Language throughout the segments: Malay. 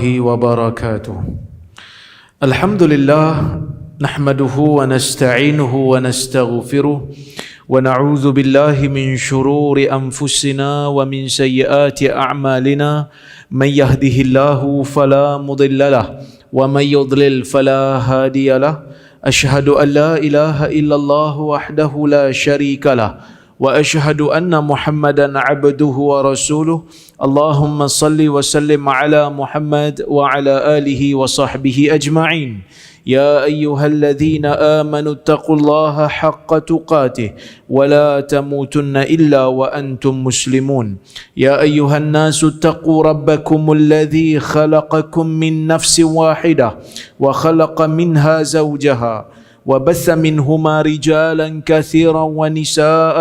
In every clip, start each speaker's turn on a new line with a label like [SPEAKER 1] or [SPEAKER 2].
[SPEAKER 1] وبركاته. الحمد لله نحمده ونستعينه ونستغفره ونعوذ بالله من شرور أنفسنا ومن سيئات أعمالنا. من يهده الله فلا مضل له ومن يضلل فلا هادي له. أشهد أن لا إله إلا الله وحده لا شريك له وأشهد أن محمدا عبده ورسوله. اللهم صل وسلم على محمد وعلى آله وصحبه أجمعين. يا أيها الذين آمنوا اتقوا الله حق تقاته ولا تموتن إلا وأنتم مسلمون. يا أيها الناس اتقوا ربكم الذي خلقكم من نفس واحدة وخلق منها زوجها وبث منهما رجالا كثيرا ونساء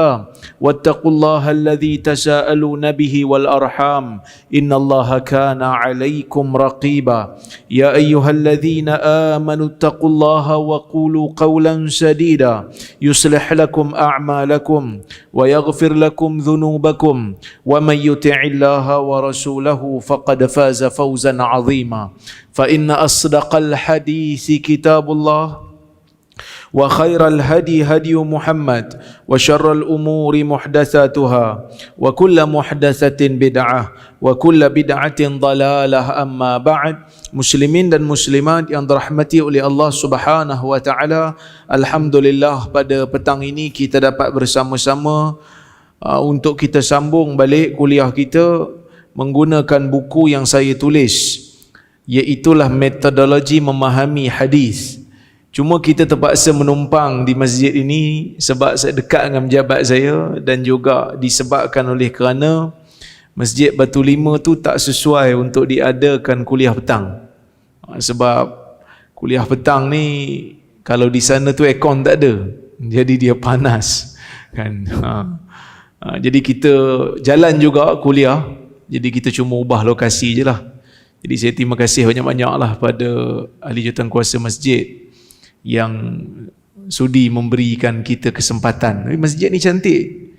[SPEAKER 1] واتقوا الله الذي تساءلون به والأرحام إن الله كان عليكم رقيبا. يا أيها الذين آمنوا اتقوا الله وقولوا قولا سديدا يصلح لكم أعمالكم ويغفر لكم ذنوبكم ومن يطع الله ورسوله فقد فاز فوزا عظيما. فإن أصدق الحديث كتاب الله وخير الهدي هدي محمد وشر الأمور محدثاتها وكل محدثة بدعة وكل بدعة ضلالة. أما بعد. Muslimin dan muslimat yang dirahmati oleh Allah Subhanahu wa taala, alhamdulillah pada petang ini kita dapat bersama-sama untuk kita sambung balik kuliah kita menggunakan buku yang saya tulis, iaitulah metodologi memahami hadis. Cuma kita terpaksa menumpang di masjid ini sebab saya dekat dengan pejabat saya dan juga disebabkan oleh kerana Masjid Batu Lima tu tak sesuai untuk diadakan kuliah petang. Sebab kuliah petang ni kalau di sana tu aircon tak ada, jadi dia panas kan. Jadi kita jalan juga kuliah, jadi kita cuma ubah lokasi je lah. Jadi saya terima kasih banyak-banyak lah pada ahli jurutankuasa masjid yang sudi memberikan kita kesempatan. Masjid ni cantik,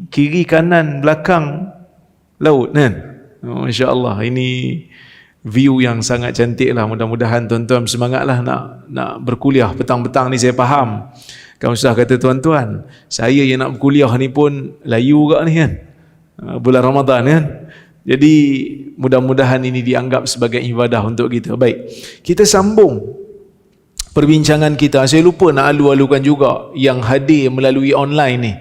[SPEAKER 1] kiri kanan belakang laut kan. Masya Allah, ini view yang sangat cantik lah. Mudah-mudahan tuan-tuan semangat lah nak berkuliah petang-petang ni. Saya faham kan Ustaz kata tuan-tuan, saya yang nak berkuliah ni pun layu juga ni kan, bulan Ramadan kan. Jadi mudah-mudahan ini dianggap sebagai ibadah untuk kita. Baik, kita sambung perbincangan kita. Saya lupa nak alu-alukan juga yang hadir melalui online ni.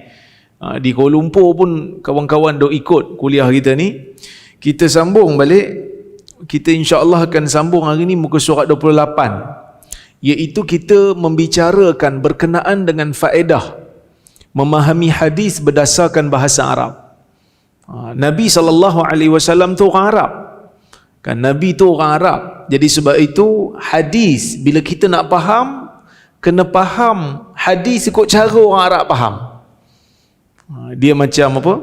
[SPEAKER 1] Di Kuala Lumpur pun kawan-kawan dok ikut kuliah kita ni. Kita sambung balik. Kita insya-Allah akan sambung hari ni muka surat 28, iaitu kita membicarakan berkenaan dengan faedah memahami hadis berdasarkan bahasa Arab. Nabi SAW tu orang Arab kan, Nabi tu orang Arab. Jadi sebab itu hadis, bila kita nak faham, kena faham hadis ikut cara orang Arab faham. Dia macam apa?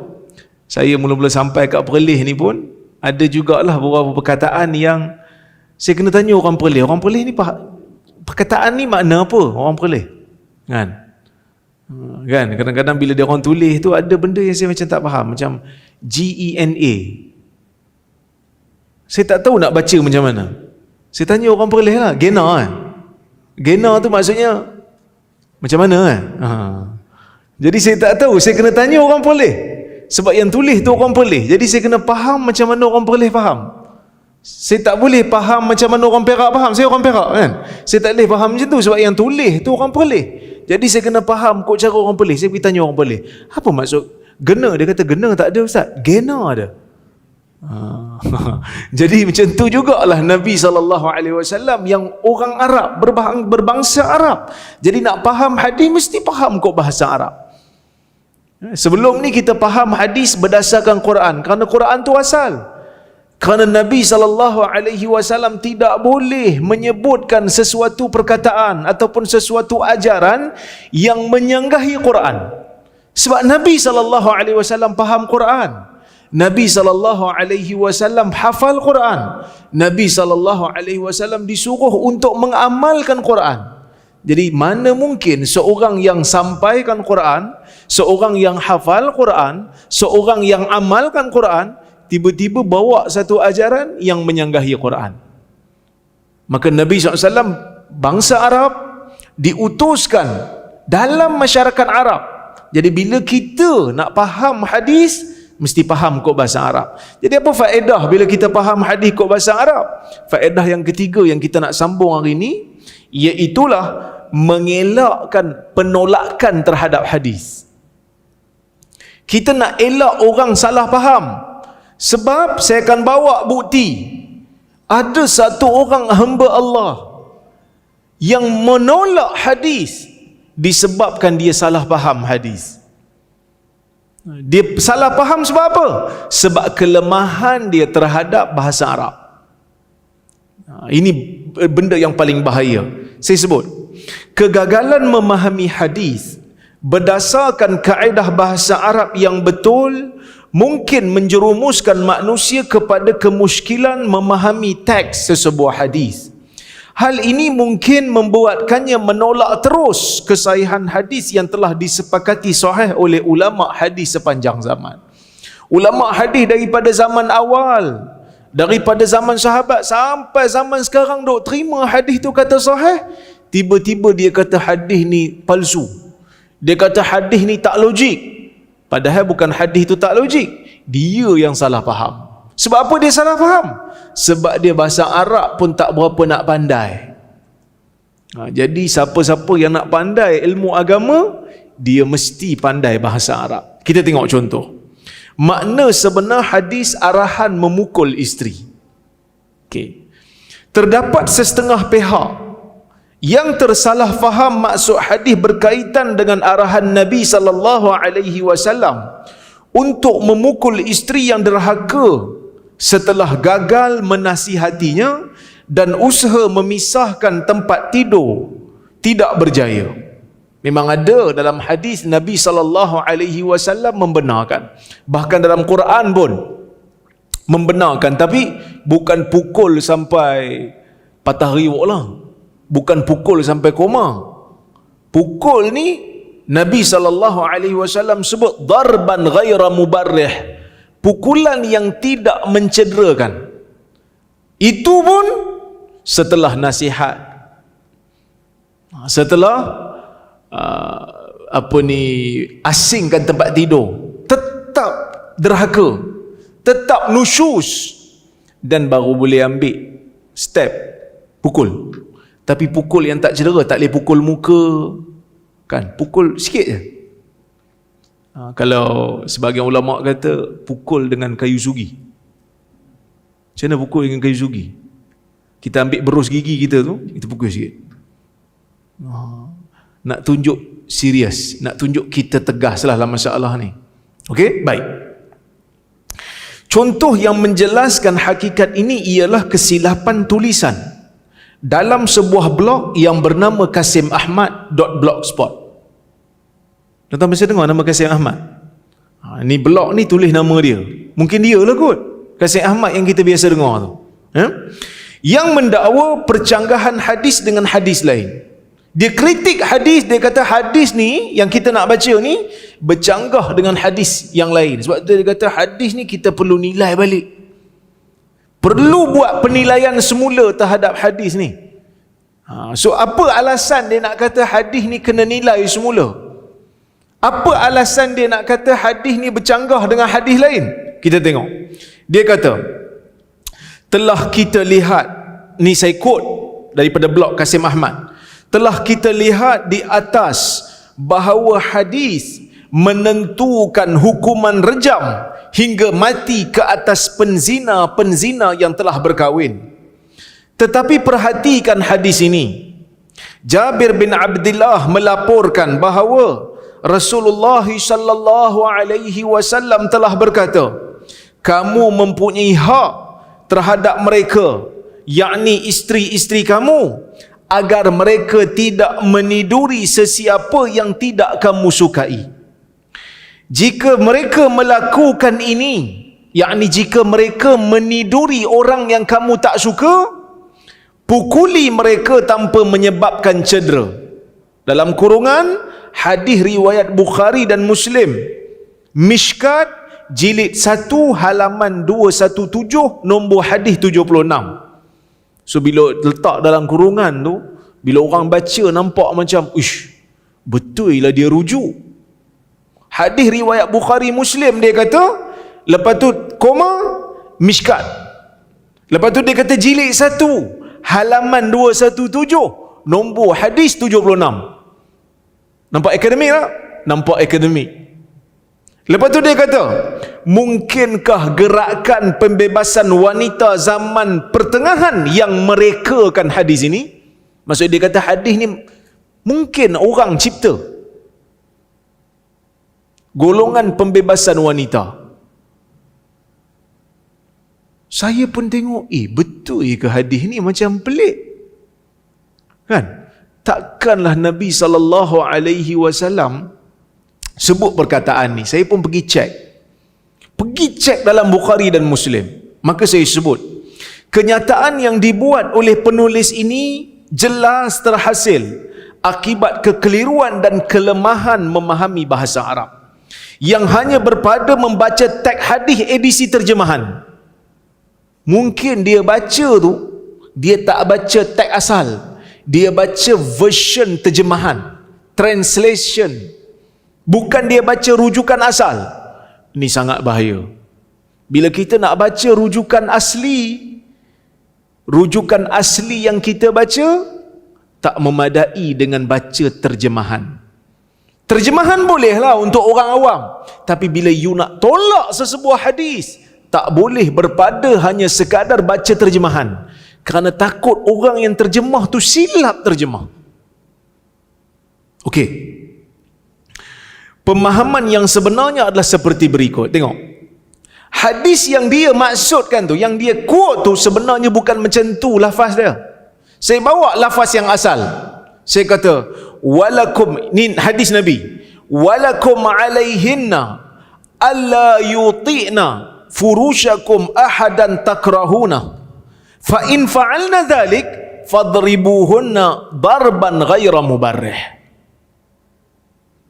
[SPEAKER 1] Saya mula-mula sampai kat Perlis ni pun ada jugalah beberapa perkataan yang saya kena tanya orang Perlis. Orang Perlis ni perkataan ni makna apa orang Perlis? Kan? Kan kadang-kadang bila dia orang tulis tu ada benda yang saya macam tak faham, macam GENA. Saya tak tahu nak baca macam mana. Saya tanya orang Perlis lah, Gena kan? Gena tu maksudnya macam mana kan? Jadi saya tak tahu, saya kena tanya orang Perlis. Sebab yang tulis tu orang Perlis. Jadi saya kena faham macam mana orang Perlis faham. Saya tak boleh faham macam mana orang Perak faham. Saya orang Perak kan? Saya tak boleh faham macam tu sebab yang tulis tu orang Perlis. Jadi saya kena faham kot cara orang Perlis. Saya pergi tanya orang Perlis, apa maksud gena? Dia kata gena tak ada Ustaz, Gena ada. Jadi macam tu jugalah Nabi SAW yang orang Arab, berbangsa Arab. Jadi nak faham hadis mesti faham kok bahasa Arab. Sebelum ni kita faham hadis berdasarkan Quran, kerana Quran tu asal. Kerana Nabi SAW tidak boleh menyebutkan sesuatu perkataan ataupun sesuatu ajaran yang menyanggahi Quran. Sebab Nabi SAW faham Quran. Nabi SAW hafal Quran. Nabi SAW disuruh untuk mengamalkan Quran. Jadi mana mungkin seorang yang sampaikan Quran, seorang yang hafal Quran, seorang yang amalkan Quran, tiba-tiba bawa satu ajaran yang menyanggahi Quran. Maka Nabi SAW, bangsa Arab, diutuskan dalam masyarakat Arab. Jadi bila kita nak faham hadis, mesti faham kod bahasa Arab. Jadi apa faedah bila kita faham hadis kod bahasa Arab? Faedah yang ketiga yang kita nak sambung hari ini, iaitulah mengelakkan penolakan terhadap hadis. Kita nak elak orang salah faham. Sebab saya akan bawa bukti. Ada satu orang hamba Allah yang menolak hadis disebabkan dia salah faham hadis. Dia salah faham sebab apa? Sebab kelemahan dia terhadap bahasa Arab. Ini benda yang paling bahaya. Saya sebut, kegagalan memahami hadis berdasarkan kaedah bahasa Arab yang betul mungkin menjerumuskan manusia kepada kemusykilan memahami teks sesebuah hadis. Hal ini mungkin membuatkannya menolak terus kesahihan hadis yang telah disepakati sahih oleh ulama hadis sepanjang zaman. Ulama hadis daripada zaman awal, daripada zaman sahabat sampai zaman sekarang dok terima hadis tu kata sahih, tiba-tiba dia kata hadis ni palsu. Dia kata hadis ni tak logik. Padahal bukan hadis tu tak logik, dia yang salah faham. Sebab apa dia salah faham? Sebab dia bahasa Arab pun tak berapa nak pandai. Jadi siapa-siapa yang nak pandai ilmu agama, dia mesti pandai bahasa Arab. Kita tengok contoh. Makna sebenar hadis arahan memukul isteri. Okay. Terdapat setengah pihak yang tersalah faham maksud hadis berkaitan dengan arahan Nabi SAW untuk memukul isteri yang derhaka setelah gagal menasihatinya dan usaha memisahkan tempat tidur tidak berjaya. Memang ada dalam hadis Nabi SAW membenarkan, bahkan dalam Quran pun membenarkan, tapi bukan pukul sampai patah riwak lah, bukan pukul sampai koma. Pukul ni Nabi SAW sebut darban ghaira mubarrih, pukulan yang tidak mencederakan. Itu pun setelah nasihat, setelah asingkan tempat tidur, tetap derhaka, tetap nusyus, dan baru boleh ambil step pukul. Tapi pukul yang tak cedera, tak boleh pukul muka kan, pukul sikit je. Kalau sebahagian ulama kata pukul dengan kayu sugi. Macam mana pukul dengan kayu sugi? Kita ambil berus gigi kita tu, kita pukul sikit. Nak tunjuk serius, nak tunjuk kita tegas lah dalam masalah ni. Okey, baik. Contoh yang menjelaskan hakikat ini ialah kesilapan tulisan dalam sebuah blog yang bernama kasimahmad.blogspot. Tuan-tuan mesti dengar nama Kasim Ahmad. Ni blog ni tulis nama dia. Mungkin dia lah kot, Kasim Ahmad yang kita biasa dengar tu. Yang mendakwa percanggahan hadis dengan hadis lain. Dia kritik hadis, dia kata hadis ni yang kita nak baca ni bercanggah dengan hadis yang lain. Sebab tu dia kata hadis ni kita perlu nilai balik. Perlu buat penilaian semula terhadap hadis ni. So apa alasan dia nak kata hadis ni kena nilai semula? Apa alasan dia nak kata hadis ni bercanggah dengan hadis lain? Kita tengok. Dia kata, telah kita lihat, ni saya quote daripada blog Kasim Ahmad, telah kita lihat di atas bahawa hadis menentukan hukuman rejam hingga mati ke atas penzina-penzina yang telah berkahwin. Tetapi perhatikan hadis ini. Jabir bin Abdullah melaporkan bahawa Rasulullah sallallahu alaihi wasallam telah berkata, kamu mempunyai hak terhadap mereka, yakni isteri-isteri kamu, agar mereka tidak meniduri sesiapa yang tidak kamu sukai. Jika mereka melakukan ini, yakni jika mereka meniduri orang yang kamu tak suka, pukuli mereka tanpa menyebabkan cedera. Dalam kurungan hadis riwayat Bukhari dan Muslim, Mishkat jilid 1 halaman 217 nombor hadis 76. So bila letak dalam kurungan tu, bila orang baca nampak macam uish, betul lah dia rujuk. Hadis riwayat Bukhari Muslim dia kata, lepas tu koma Mishkat. Lepas tu dia kata jilid 1 halaman 217 nombor hadis 76. Nampak akademik tak? Nampak akademik. Lepas tu dia kata, mungkinkah gerakan pembebasan wanita zaman pertengahan yang merekakan hadis ini? Maksud dia kata hadis ni mungkin orang cipta. Golongan pembebasan wanita. Saya pun tengok, betul ke hadis ni macam pelik? Kan? Takkanlah Nabi SAW sebut perkataan ni. Saya pun pergi cek dalam Bukhari dan Muslim. Maka saya sebut, kenyataan yang dibuat oleh penulis ini jelas terhasil akibat kekeliruan dan kelemahan memahami bahasa Arab, yang hanya berpada membaca teks hadis edisi terjemahan. Mungkin dia baca tu, dia tak baca teks asal, dia baca version terjemahan, translation, bukan dia baca rujukan asal. Ini sangat bahaya. Bila kita nak baca rujukan asli yang kita baca tak memadai dengan baca terjemahan. Terjemahan bolehlah untuk orang awam, tapi bila you nak tolak sesebuah hadis, tak boleh berpada hanya sekadar baca terjemahan, kerana takut orang yang terjemah tu silap terjemah. Okey. Pemahaman yang sebenarnya adalah seperti berikut. Tengok. Hadis yang dia maksudkan tu, yang dia quote tu, sebenarnya bukan macam tu lafaz dia. Saya bawa lafaz yang asal. Saya kata, walakum, ni hadis Nabi, walakum alaihinna alla yuti'na furushakum ahadan takrahuna fa in fa'alna dhalik fadribuhunna darban ghaira mubarrih.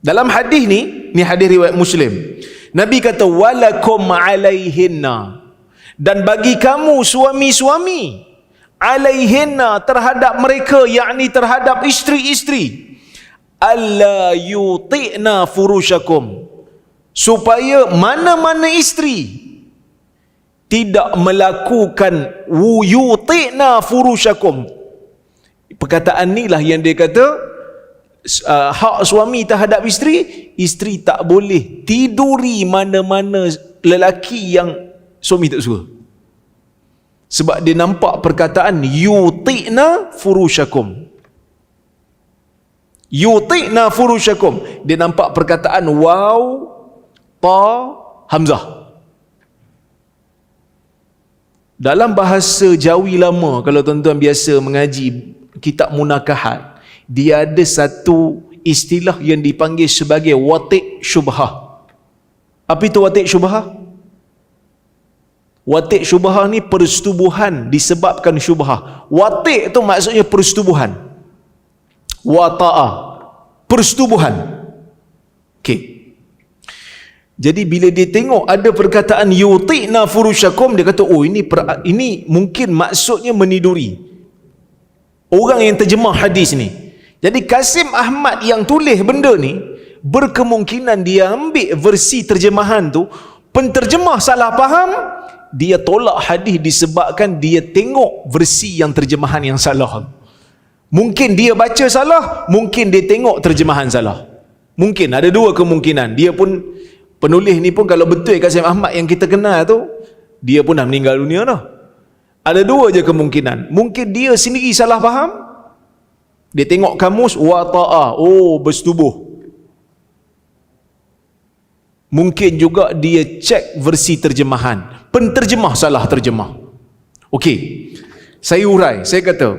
[SPEAKER 1] Dalam hadis ni hadis riwayat Muslim, Nabi kata walakum alaihinna, dan bagi kamu suami-suami, alaihinna terhadap mereka, yakni terhadap isteri-isteri, alla yuti'na furushakum, supaya mana-mana isteri tidak melakukan yuti'na furushakum. Perkataan ni lah yang dia kata hak suami terhadap isteri, isteri tak boleh tiduri mana-mana lelaki yang suami tak suka. Sebab dia nampak perkataan yuti'na furushakum. Yuti'na furushakum, dia nampak perkataan waw, ta, hamzah. Dalam bahasa Jawi lama, kalau tuan-tuan biasa mengaji kitab munakahat, dia ada satu istilah yang dipanggil sebagai watik syubhah. Apa itu watik syubhah? Watik syubhah ni persetubuhan disebabkan syubhah. Watik tu maksudnya persetubuhan. Wata'a, persetubuhan. Okey. Jadi bila dia tengok ada perkataan yuti'na furushakum, dia kata ini mungkin maksudnya meniduri. Orang yang terjemah hadis ni. Jadi Kasim Ahmad yang tulis benda ni, berkemungkinan dia ambil versi terjemahan tu, penterjemah salah faham, dia tolak hadis disebabkan dia tengok versi yang terjemahan yang salah. Mungkin dia baca salah, mungkin dia tengok terjemahan salah. Mungkin ada dua kemungkinan. Dia pun, penulis ni pun, kalau betul Kasim Ahmad yang kita kenal tu, dia pun dah meninggal dunia dah. Ada dua je kemungkinan. Mungkin dia sendiri salah faham, dia tengok kamus wata'a, bersetubuh. Mungkin juga dia cek versi terjemahan, penterjemah salah terjemah. Okey, saya urai, saya kata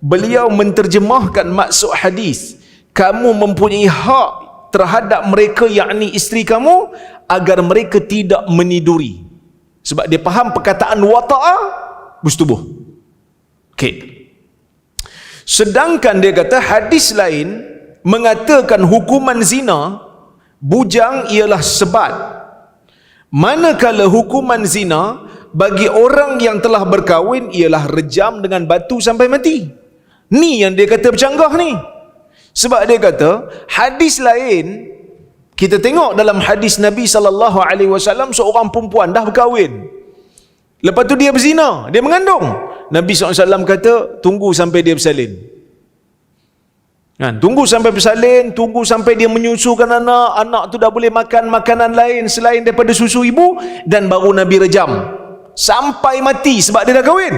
[SPEAKER 1] beliau menterjemahkan maksud hadis, kamu mempunyai hak terhadap mereka, yakni isteri kamu, agar mereka tidak meniduri. Sebab dia faham perkataan wata'a, bersetubuh. Okey. Sedangkan dia kata hadis lain mengatakan hukuman zina bujang ialah sebat, Manakala hukuman zina bagi orang yang telah berkahwin ialah rejam dengan batu sampai mati. Ni yang dia kata bercanggah ni. Sebab dia kata hadis lain, kita tengok dalam hadis Nabi SAW, seorang perempuan dah berkahwin, lepas tu dia berzina, dia mengandung. Nabi SAW kata tunggu sampai dia bersalin. Tunggu sampai bersalin, tunggu sampai dia menyusukan anak, anak tu dah boleh makan makanan lain selain daripada susu ibu, dan baru Nabi rejam sampai mati sebab dia dah kahwin.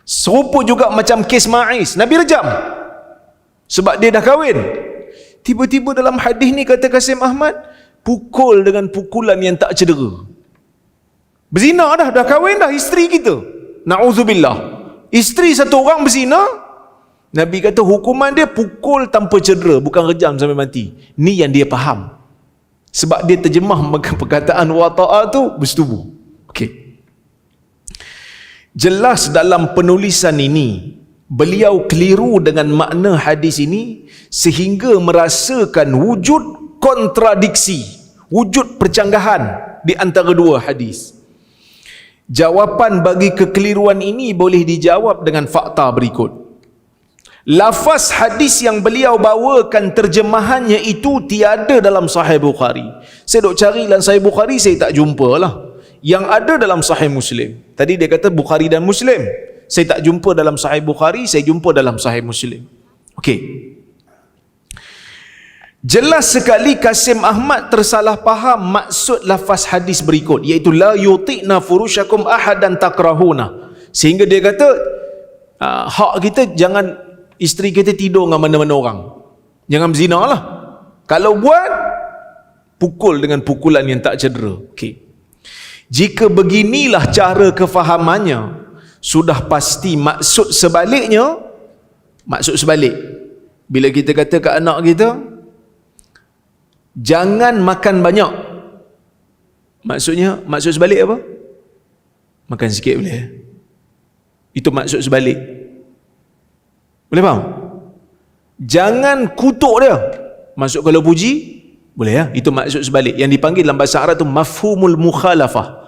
[SPEAKER 1] Serupa juga macam kes Ma'iz, Nabi rejam sebab dia dah kahwin. Tiba-tiba dalam hadis ni kata Kasim Ahmad, pukul dengan pukulan yang tak cedera. Berzina dah kahwin dah, isteri kita, na'udzubillah, isteri satu orang berzina, Nabi kata hukuman dia pukul tanpa cedera, bukan rejam sampai mati. Ni yang dia faham, sebab dia terjemah perkataan wata'a tu bersetubuh. Okey, jelas dalam penulisan ini beliau keliru dengan makna hadis ini sehingga merasakan wujud kontradiksi, wujud percanggahan di antara dua hadis. Jawapan bagi kekeliruan ini boleh dijawab dengan fakta berikut. Lafaz hadis yang beliau bawakan terjemahannya itu tiada dalam Sahih Bukhari. Saya duk cari dalam Sahih Bukhari, saya tak jumpa lah. Yang ada dalam Sahih Muslim. Tadi dia kata Bukhari dan Muslim. Saya tak jumpa dalam Sahih Bukhari, saya jumpa dalam Sahih Muslim. Okey. Jelas sekali Kasim Ahmad tersalah faham maksud lafaz hadis berikut, iaitu la yuti'na furushakum ahadan takrahuna. Sehingga dia kata hak kita jangan isteri kita tidur dengan mana-mana orang. Jangan berzina lah. Kalau buat, pukul dengan pukulan yang tak cedera. Okey. Jika beginilah cara kefahamannya, sudah pasti maksud sebaliknya, maksud sebalik. Bila kita kata ke anak kita, jangan makan banyak, maksudnya, maksud sebalik apa? Makan sikit boleh. Itu maksud sebalik. Boleh faham? Jangan kutuk dia, maksud kalau puji boleh ya. Itu maksud sebalik yang dipanggil dalam bahasa Arab tu mafhumul mukhalafah.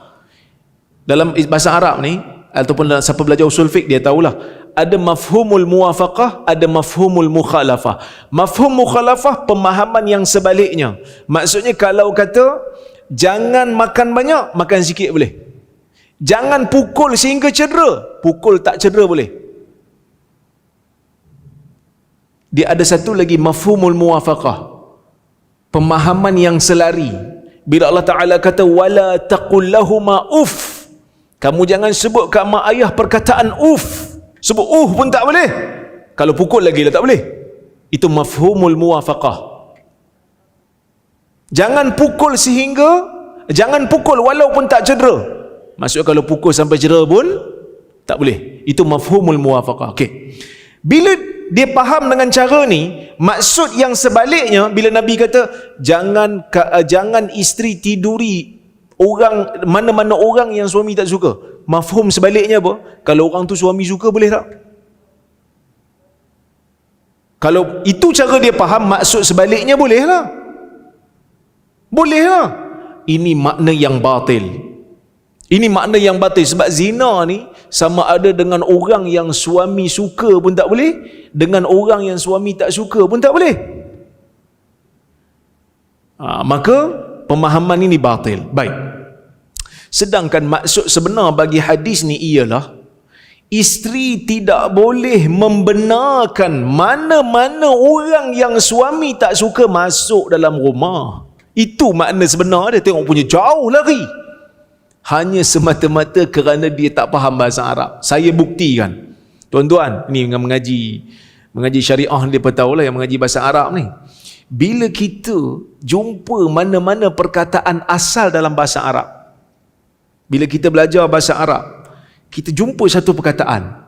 [SPEAKER 1] Dalam bahasa Arab ni, ataupun siapa belajar usul fiqh dia tahulah, ada mafhumul muwafaqah, ada mafhumul mukhalafah. Mafhum mukhalafah pemahaman yang sebaliknya. Maksudnya kalau kata jangan makan banyak, makan sikit boleh. Jangan pukul sehingga cedera, pukul tak cedera boleh. Dia ada satu lagi mafhumul muwafaqah, pemahaman yang selari. Bila Allah Ta'ala kata wala taqul lahuma uff, kamu jangan sebut kat mak ayah perkataan uff. Sebut pun tak boleh. Kalau pukul lagi lah tak boleh. Itu mafhumul muwafaqah. Jangan pukul sehingga, jangan pukul walaupun tak cedera. Maksudnya kalau pukul sampai cedera pun tak boleh. Itu mafhumul muwafaqah. Okey. Bila dia faham dengan cara ni, maksud yang sebaliknya bila Nabi kata jangan isteri tiduri orang, mana-mana orang yang suami tak suka, mafhum sebaliknya apa? Kalau orang tu suami suka boleh tak? Kalau itu cara dia faham, maksud sebaliknya boleh lah. Boleh lah. Ini makna yang batil. Ini makna yang batil. Sebab zina ni sama ada dengan orang yang suami suka pun tak boleh, dengan orang yang suami tak suka pun tak boleh. Maka pemahaman ini batil. Baik. Sedangkan maksud sebenar bagi hadis ni ialah isteri tidak boleh membenarkan mana-mana orang yang suami tak suka masuk dalam rumah. Itu makna sebenar dia. Tengok punya jauh lari. Hanya semata-mata kerana dia tak faham bahasa Arab. Saya buktikan. Tuan-tuan, ni yang mengaji syariah ni, dia tahu lah yang mengaji bahasa Arab ni. Bila kita jumpa mana-mana perkataan asal dalam bahasa Arab, bila kita belajar bahasa Arab, kita jumpa satu perkataan,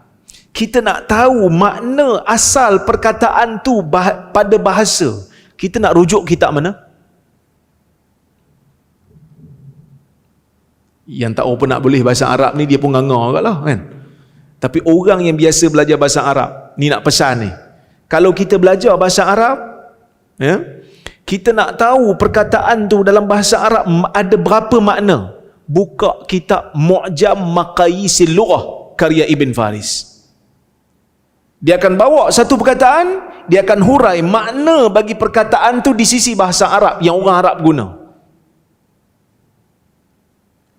[SPEAKER 1] kita nak tahu makna asal perkataan tu pada bahasa, kita nak rujuk kitab mana? Yang tak apa nak boleh bahasa Arab ni, dia pun nganga kat lah kan. Tapi orang yang biasa belajar bahasa Arab ni nak pesan ni, kalau kita belajar bahasa Arab ya, Kita nak tahu perkataan tu dalam bahasa Arab ada berapa makna, buka kitab Mu'jam Maqayisil Lughah karya Ibn Faris. Dia akan bawa satu perkataan, dia akan hurai makna bagi perkataan tu di sisi bahasa Arab yang orang Arab guna.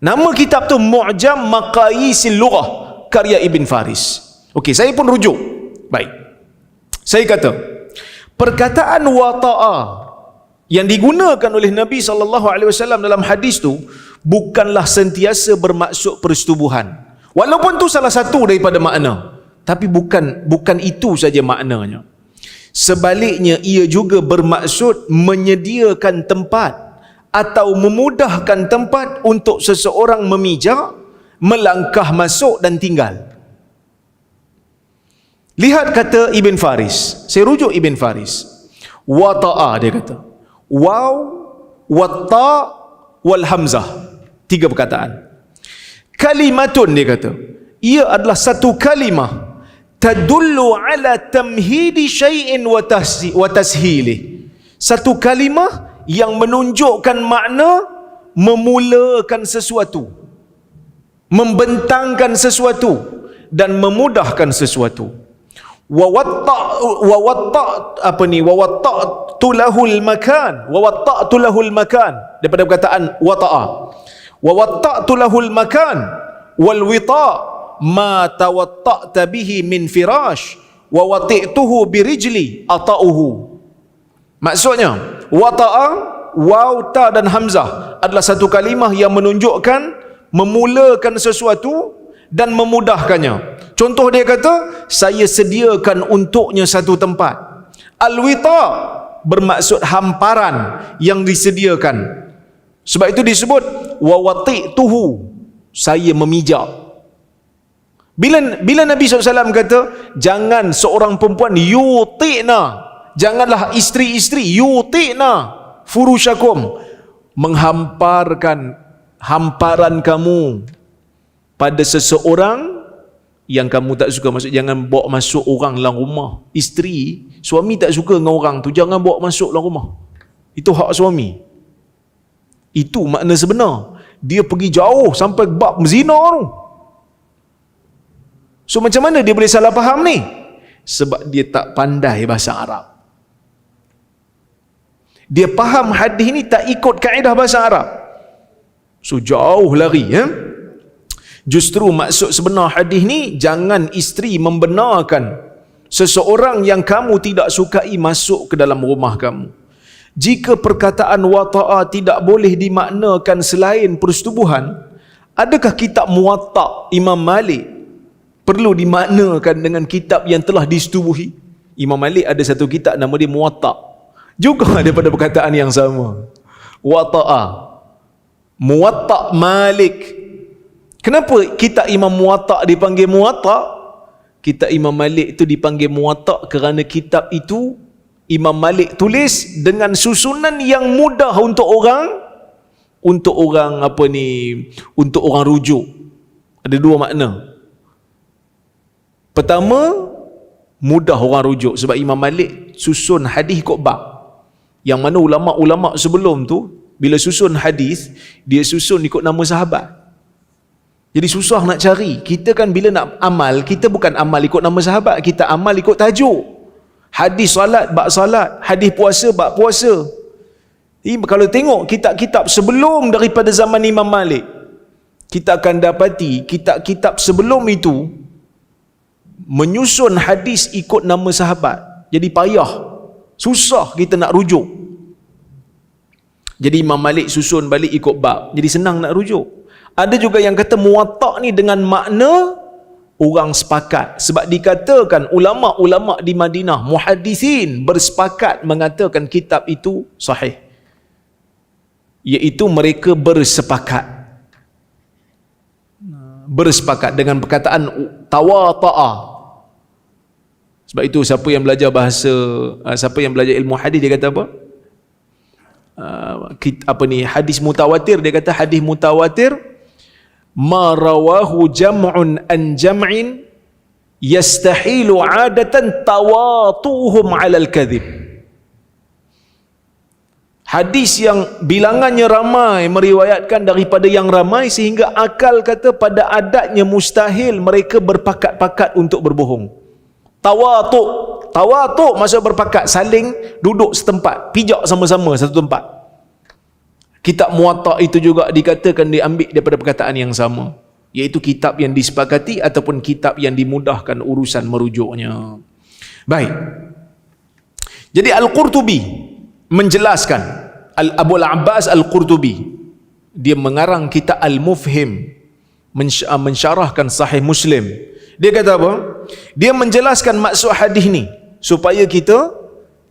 [SPEAKER 1] Nama kitab tu Mu'jam Maqayisil Lughah karya Ibn Faris. Okey, saya pun rujuk. Baik. Saya kata, perkataan wata'a yang digunakan oleh Nabi SAW dalam hadis tu bukanlah sentiasa bermaksud persetubuhan. Walaupun tu salah satu daripada makna, tapi bukan itu saja maknanya. Sebaliknya ia juga bermaksud menyediakan tempat atau memudahkan tempat untuk seseorang memijak, melangkah masuk dan tinggal. Lihat kata Ibn Faris. Saya rujuk Ibn Faris. Wata'a dia kata. Waw, watta, wal hamzah. 3 perkataan. Kalimatun dia kata. Ia adalah satu kalimah. Tadullu ala tamhidi syai'in wa tashili. Satu kalimah yang menunjukkan makna memulakan sesuatu, membentangkan sesuatu dan memudahkan sesuatu. Wa watta'tu lahul makan, wa watta'tu lahul makan, daripada perkataan wata'a. Wa watta'tu lahul makan wal wita' ma tawatta'ta bihi min firash wa wati'tuhu birijli ata'uhu. Maksudnya wata'a, waw, ta dan hamzah adalah satu kalimah yang menunjukkan memulakan sesuatu dan memudahkannya. Contoh dia kata, saya sediakan untuknya satu tempat. Al-wita bermaksud hamparan yang disediakan. Sebab itu disebut wa wati'tuhu, saya memijak. Bila Nabi SAW kata, jangan seorang perempuan yuti'na, janganlah isteri-isteri yuti'na furushakum, menghamparkan hamparan kamu pada seseorang yang kamu tak suka. Maksud jangan bawa masuk orang dalam rumah. Isteri, suami tak suka dengan orang tu, jangan bawa masuk dalam rumah. Itu hak suami. Itu makna sebenar. Dia pergi jauh sampai bab zina tu. So macam mana dia boleh salah faham ni? Sebab dia tak pandai bahasa Arab. Dia faham hadis ni tak ikut kaedah bahasa Arab. So jauh lari, Justru maksud sebenar hadis ni, jangan isteri membenarkan seseorang yang kamu tidak sukai masuk ke dalam rumah kamu. Jika perkataan wata'a tidak boleh dimaknakan selain persetubuhan, adakah kitab Muwatta' Imam Malik perlu dimaknakan dengan kitab yang telah disetubuhi? Imam Malik ada satu kitab nama dia Muwatta', juga daripada perkataan yang sama. Wata'a, Muwatta' Malik. Kenapa kitab Imam Muwatta' dipanggil Muwatta'? Kitab Imam Malik itu dipanggil Muwatta' kerana kitab itu Imam Malik tulis dengan susunan yang mudah untuk orang rujuk. Ada 2 makna. Pertama, mudah orang rujuk sebab Imam Malik susun hadis ikut bab. Yang mana ulama-ulama sebelum tu bila susun hadis, dia susun ikut nama sahabat. Jadi susah nak cari. Kita kan bila nak amal, kita bukan amal ikut nama sahabat, kita amal ikut tajuk. Hadis salat, bab salat. Hadis puasa, bab puasa. Jadi kalau tengok kitab-kitab sebelum daripada zaman Imam Malik, kita akan dapati kitab-kitab sebelum itu menyusun hadis ikut nama sahabat. Jadi payah, susah kita nak rujuk. Jadi Imam Malik susun balik ikut bab, jadi senang nak rujuk. Ada juga yang kata Muwatta' ni dengan makna orang sepakat. Sebab dikatakan ulama-ulama di Madinah, muhaddisin, bersepakat mengatakan kitab itu sahih. Iaitu mereka bersepakat dengan perkataan tawata'a. Sebab itu siapa yang belajar ilmu hadis, dia kata apa? Hadis mutawatir, dia kata hadis mutawatir ma rawahu jam'un an jam'in yastahilu 'adatan tawatuhum 'ala al-kadhib. Hadis yang bilangannya ramai meriwayatkan daripada yang ramai sehingga akal kata pada adatnya mustahil mereka berpakat-pakat untuk berbohong. Tawatuk maksud berpakat, saling duduk setempat, pijak sama-sama satu tempat. Kitab Muwatta itu juga dikatakan diambil daripada perkataan yang sama, iaitu kitab yang disepakati ataupun kitab yang dimudahkan urusan merujuknya. Baik. Jadi Al-Qurtubi menjelaskan, Abu Al-Abbas Al-Qurtubi, dia mengarang kitab Al-Mufhim, mensyarahkan Sahih Muslim. Dia kata apa? Dia menjelaskan maksud hadis ni supaya kita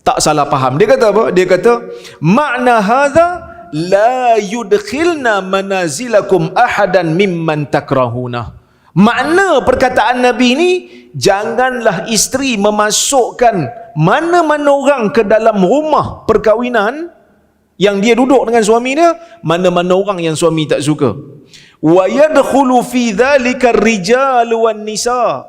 [SPEAKER 1] tak salah faham. Dia kata apa? Dia kata, makna hadza la yudkhilna manazilakum ahadan mimman takrahuna. Makna perkataan Nabi ni, janganlah isteri memasukkan mana-mana orang ke dalam rumah perkahwinan yang dia duduk dengan suami dia, mana-mana orang yang suami tak suka. Wa yadkhulu fi dzalika ar-rijal wan nisa.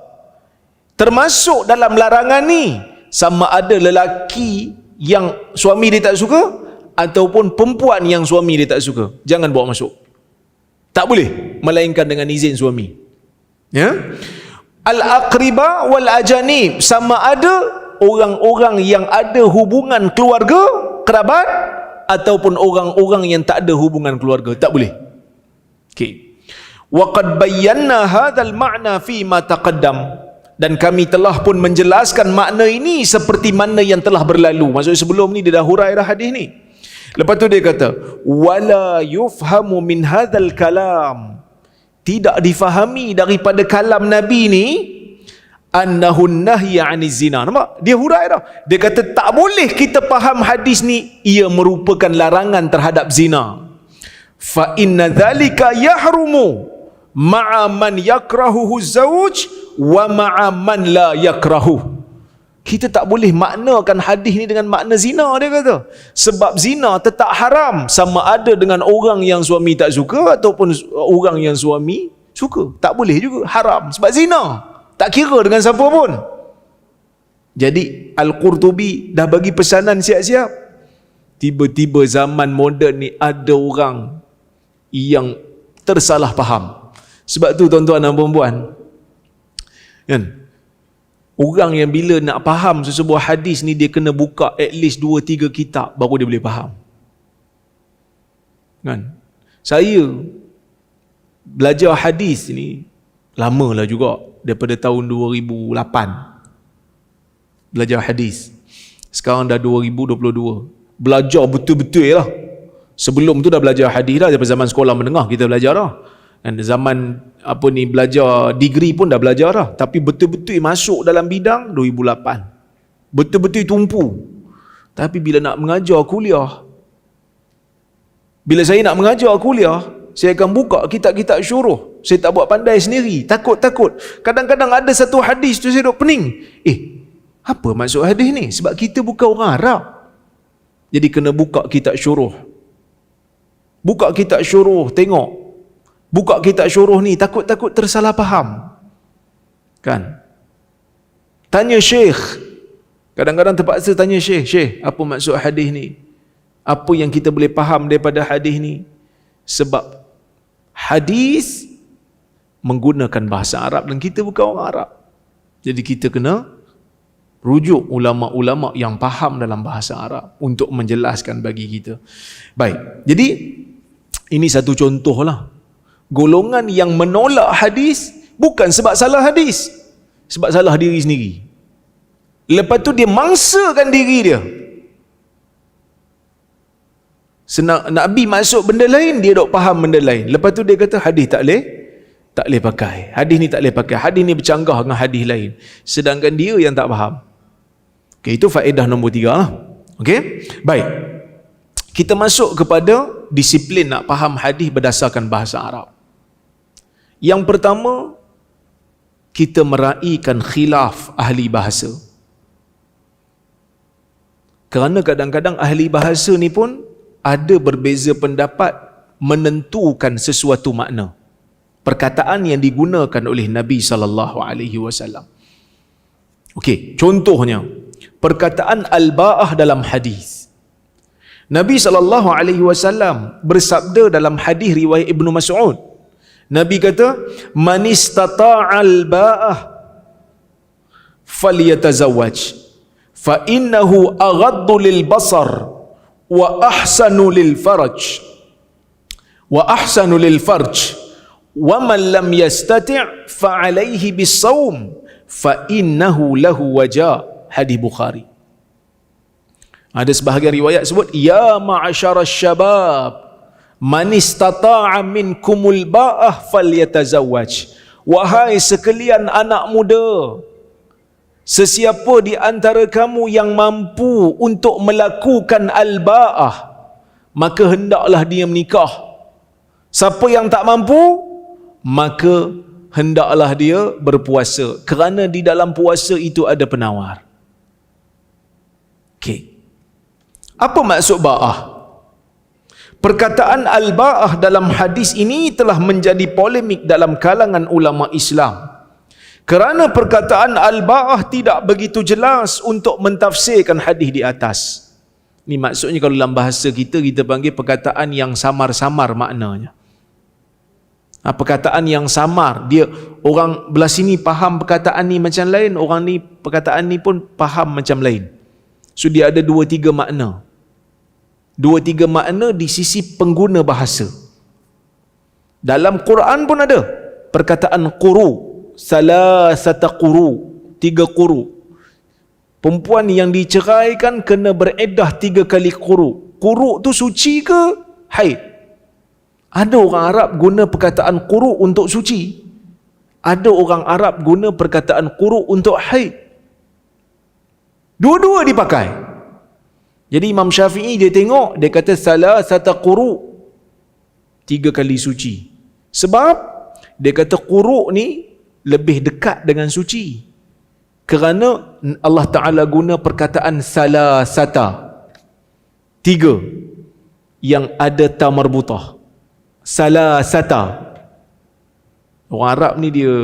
[SPEAKER 1] Termasuk dalam larangan ni sama ada lelaki yang suami dia tak suka ataupun perempuan yang suami dia tak suka. Jangan bawa masuk. Tak boleh melainkan dengan izin suami. Ya? Al-aqriba wal ajanib, sama ada orang-orang yang ada hubungan keluarga, kerabat, ataupun orang-orang yang tak ada hubungan keluarga, tak boleh. Okey. Wa qad bayyana hadzal ma'na fi ma taqaddam, dan kami telah pun menjelaskan makna ini seperti mana yang telah berlalu. Maksud sebelum ni dia dah hurai dah hadis ni. Lepas tu dia kata, wala yufhamu min hadzal kalam, tidak difahami daripada kalam Nabi ni annahu nahya 'aniz zina. Nampak? Dia hurai dah. Dia kata tak boleh kita faham hadis ni ia merupakan larangan terhadap zina. Fa inna dzalika yahrumu ma'a man yakrahuhu zauj wa ma'a man la yakrahu. Kita tak boleh maknakan hadis ni dengan makna zina, dia kata. Sebab zina tetap haram sama ada dengan orang yang suami tak suka ataupun orang yang suami suka. Tak boleh juga, haram sebab zina. Tak kira dengan siapa pun. Jadi Al-Qurtubi dah bagi pesanan siap-siap. Tiba-tiba zaman moden ni ada orang yang tersalah faham. Sebab tu tuan-tuan dan puan-puan, kan, orang yang bila nak faham sesebuah hadis ni, dia kena buka at least 2-3 kitab baru dia boleh faham. Kan? Saya belajar hadis ni lama lah juga, daripada tahun 2008 belajar hadis. Sekarang dah 2022. Belajar betul-betul lah. Sebelum tu dah belajar hadis dah, daripada zaman sekolah menengah kita belajar dah. Dan zaman belajar degree pun dah belajar dah. Tapi betul-betul masuk dalam bidang 2008. Betul-betul tumpu. Tapi bila nak mengajar kuliah, bila saya nak mengajar kuliah, saya akan buka kitab-kitab syuruh. Saya tak buat pandai sendiri. Takut-takut. Kadang-kadang ada satu hadis tu saya duk pening. Apa maksud hadis ni? Sebab kita bukan orang Arab. Jadi kena buka kitab syuruh. Buka kitab syuruh, tengok. Buka kitab syuruh ni, takut-takut tersalah faham. Kan? Tanya syekh. Kadang-kadang terpaksa tanya syekh. Syekh, apa maksud hadis ni? Apa yang kita boleh faham daripada hadis ni? Sebab hadis menggunakan bahasa Arab dan kita bukan orang Arab. Jadi kita kena rujuk ulama-ulama yang faham dalam bahasa Arab untuk menjelaskan bagi kita. Baik. Jadi ini satu contoh lah. Golongan yang menolak hadis bukan sebab salah hadis, sebab salah diri sendiri. Lepas tu dia mangsakan diri dia. Nabi masuk benda lain, dia dok faham benda lain. Lepas tu dia kata hadis tak boleh pakai. Hadis ni tak boleh pakai. Hadis ni bercanggah dengan hadis lain. Sedangkan dia yang tak faham. Okey, itu faedah nombor 3 lah. Okey? Baik. Kita masuk kepada disiplin nak faham hadis berdasarkan bahasa Arab. Yang pertama, kita meraihkan khilaf ahli bahasa. Kerana kadang-kadang ahli bahasa ni pun ada berbeza pendapat menentukan sesuatu makna. Perkataan yang digunakan oleh Nabi SAW. Okey, contohnya perkataan al-ba'ah dalam hadis. Nabi SAW bersabda dalam hadis riwayat Ibnu Mas'ud. Nabi kata, "Man istata'al ba'ah falyatazawwaj fa innahu aghaddu lil basar wa ahsanu lil farj wa man lam yastati' fa alayhi bis-shaum fa innahu lahu waja." Hadis Bukhari. Ada sebahagian riwayat sebut, "Ya ma'asyaras syabab, man istata'a minkumul ba'ah falyatazawwaj." Wahai sekalian anak muda, sesiapa di antara kamu yang mampu untuk melakukan al-ba'ah, maka hendaklah dia menikah. Siapa yang tak mampu, maka hendaklah dia berpuasa, kerana di dalam puasa itu ada penawar. Okey. Apa maksud ba'ah? Perkataan al-ba'ah dalam hadis ini telah menjadi polemik dalam kalangan ulama Islam. Kerana perkataan al-ba'ah tidak begitu jelas untuk mentafsirkan hadis di atas. Ini maksudnya kalau dalam bahasa kita panggil perkataan yang samar-samar maknanya. Perkataan yang samar, dia orang belah sini faham perkataan ni macam lain, orang ni perkataan ni pun faham macam lain. So dia ada 2-3 makna. 2-3 makna di sisi pengguna bahasa. Dalam Quran pun ada perkataan quru, salasata quru, 3 quru. Perempuan yang diceraikan kena bereddah 3 kali quru. Quru tu suci ke haid? Ada orang Arab guna perkataan quru untuk suci. Ada orang Arab guna perkataan quru untuk haid. Dua-dua dipakai. Jadi Imam Syafi'i dia tengok, dia kata salasata quru, 3 kali suci. Sebab dia kata quru ni lebih dekat dengan suci. Kerana Allah Ta'ala guna perkataan salasata, 3 yang ada ta marbutah. Salasata. Orang Arab ni dia,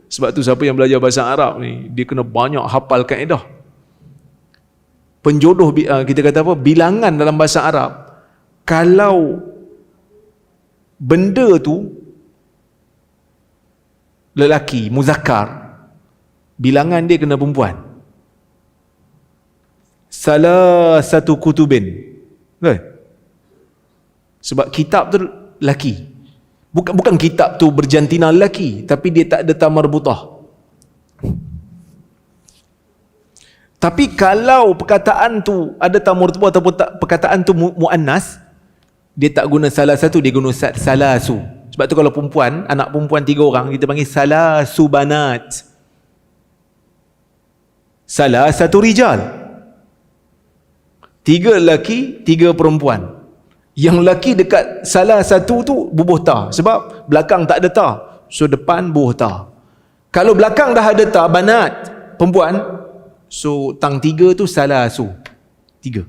[SPEAKER 1] sebab tu siapa yang belajar bahasa Arab ni, dia kena banyak hafal kaedah. Penjodoh, kita kata apa, bilangan dalam bahasa Arab, kalau benda tu lelaki, muzakkar, bilangan dia kena perempuan. Salah satu kutubin, kan? Sebab kitab tu lelaki, bukan kitab tu berjantina lelaki, tapi dia tak ada ta marbutah. Tapi kalau perkataan tu ada ta marbutah ataupun perkataan tu muannas, dia tak guna salah satu, dia guna salasu. Sebab tu kalau perempuan, anak perempuan 3 orang, kita panggil salasu banat. Salah satu rijal. 3 lelaki, 3 perempuan. Yang lelaki dekat salah satu tu bubuh ta, sebab belakang tak ada ta, so depan bubuh ta. Kalau belakang dah ada ta, banat, perempuan, so tang 3 tu salasu, 3.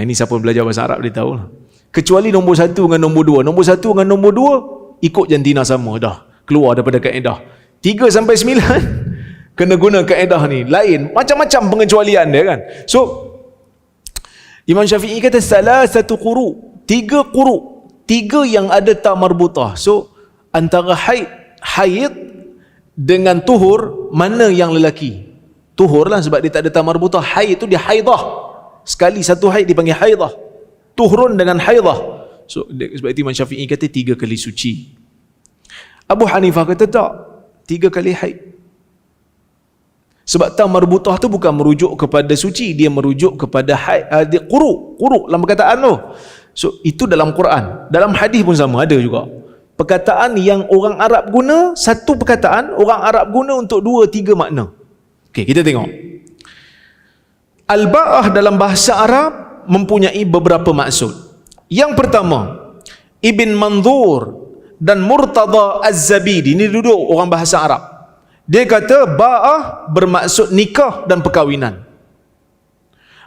[SPEAKER 1] Ini siapa belajar bahasa Arab dia tahu lah. Kecuali nombor 1 dengan nombor 2. Nombor 1 dengan nombor 2 ikut jantina sama, dah keluar daripada kaedah. 3 sampai 9 kena guna kaedah ni lain, macam-macam pengecualian dia kan. So Imam Syafi'i kata salah satu quru, 3 quru, 3 yang ada ta marbutah. So antara haid dengan tuhur, mana yang lelaki? Tuhur lah, sebab dia tak ada ta marbutah. Haid tu dia haidah, sekali satu haid dipanggil haidah. Tuhrun dengan haidah. So sebab itu Imam Syafi'i kata 3 kali suci. Abu Hanifah kata tak, 3 kali haid. Sebab ta marbutah tu bukan merujuk kepada suci, dia merujuk kepada haid, quru dalam perkataan tu. So itu dalam Quran. Dalam hadis pun sama, ada juga perkataan yang orang Arab guna, satu perkataan orang Arab guna untuk 2-3 makna. Okey, kita tengok. Al-ba'ah dalam bahasa Arab mempunyai beberapa maksud. Yang pertama, Ibn Manzur dan Murtada Az-Zabidi, ini duduk orang bahasa Arab. Dia kata ba'ah bermaksud nikah dan perkahwinan.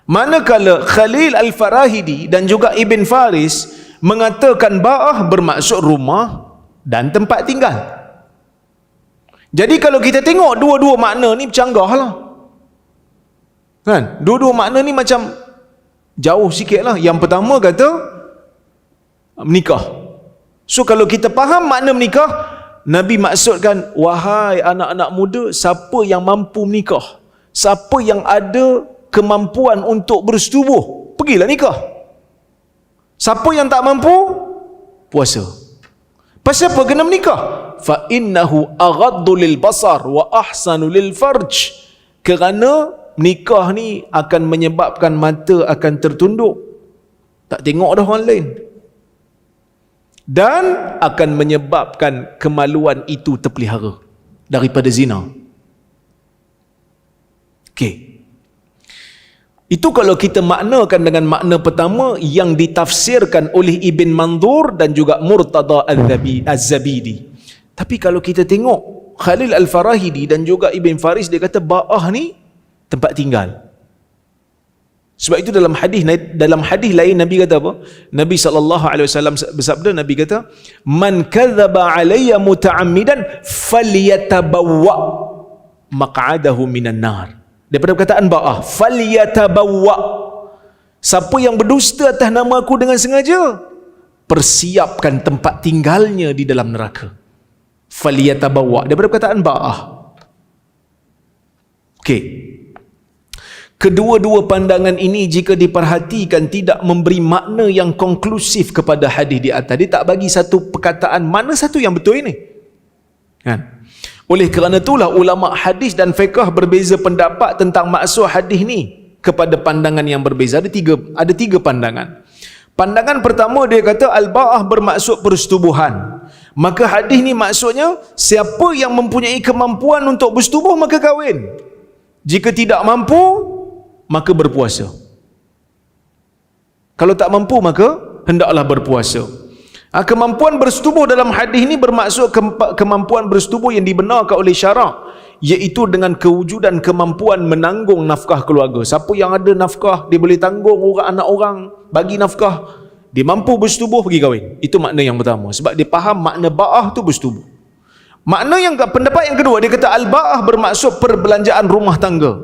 [SPEAKER 1] Manakala Khalil Al-Farahidi dan juga Ibn Faris mengatakan ba'ah bermaksud rumah dan tempat tinggal. Jadi kalau kita tengok dua-dua makna ni bercanggah lah, kan? Dua-dua makna ni macam Jauh sikit lah. Yang pertama kata menikah. So kalau kita faham makna menikah, Nabi maksudkan, wahai anak-anak muda, siapa yang mampu menikah, siapa yang ada kemampuan untuk bersetubuh, pergilah nikah. Siapa yang tak mampu, puasa. Pasal apa kena menikah? Fa innahu aghaddu lil basar wa ahsanu lil farj. Kerana nikah ni akan menyebabkan mata akan tertunduk, tak tengok dah orang lain, dan akan menyebabkan kemaluan itu terpelihara daripada zina. Okey, itu kalau kita maknakan dengan makna pertama yang ditafsirkan oleh Ibn Mandur dan juga Murtada Az-Zabidi. Tapi kalau kita tengok Khalil Al-Farahidi dan juga Ibn Faris, dia kata ba'ah ni tempat tinggal. Sebab itu dalam hadis lain Nabi kata apa? Nabi SAW bersabda, Nabi kata, man kadzaba alayya muta'ammidan falyatabawwa maq'adahu minan nar. Daripada perkataan ba'ah, falyatabawwa, siapa yang berdusta atas nama aku dengan sengaja, persiapkan tempat tinggalnya di dalam neraka. Falyatabawwa, daripada perkataan ba'ah. Okey, kedua-dua pandangan ini jika diperhatikan tidak memberi makna yang konklusif kepada hadis di atas. Dia tak bagi satu perkataan mana satu yang betul ini, kan? Oleh kerana itulah ulama hadis dan fiqh berbeza pendapat tentang maksud hadis ni kepada pandangan yang berbeza. Ada tiga pandangan. Pandangan pertama, dia kata al-ba'ah bermaksud persetubuhan. Maka hadis ni maksudnya siapa yang mempunyai kemampuan untuk bersetubuh maka kahwin. Jika tidak mampu maka berpuasa. Kalau tak mampu maka hendaklah berpuasa. Kemampuan bersetubuh dalam hadis ini bermaksud kemampuan bersetubuh yang dibenarkan oleh syarak, iaitu dengan kewujudan kemampuan menanggung nafkah keluarga. Siapa yang ada nafkah, dia boleh tanggung anak orang, bagi nafkah, dia mampu bersetubuh, pergi kahwin. Itu makna yang pertama. Sebab dia faham makna ba'ah tu bersetubuh. Pendapat yang kedua, dia kata al-ba'ah bermaksud perbelanjaan rumah tangga.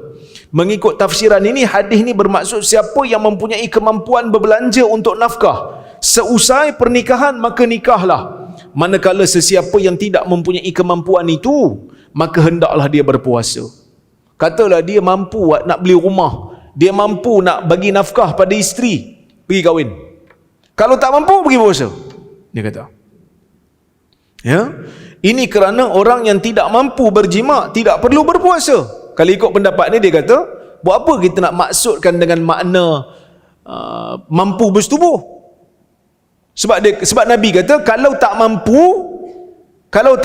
[SPEAKER 1] Mengikut tafsiran ini, hadis ini bermaksud siapa yang mempunyai kemampuan berbelanja untuk nafkah seusai pernikahan maka nikahlah. Manakala sesiapa yang tidak mempunyai kemampuan itu, maka hendaklah dia berpuasa. Katalah dia mampu nak beli rumah, dia mampu nak bagi nafkah pada isteri, pergi kahwin. Kalau tak mampu, pergi puasa, dia kata. Ya, ini kerana orang yang tidak mampu berjima tidak perlu berpuasa. Kalau ikut pendapat ni, dia kata, buat apa kita nak maksudkan dengan makna mampu bersetubuh? Sebab Nabi kata kalau tak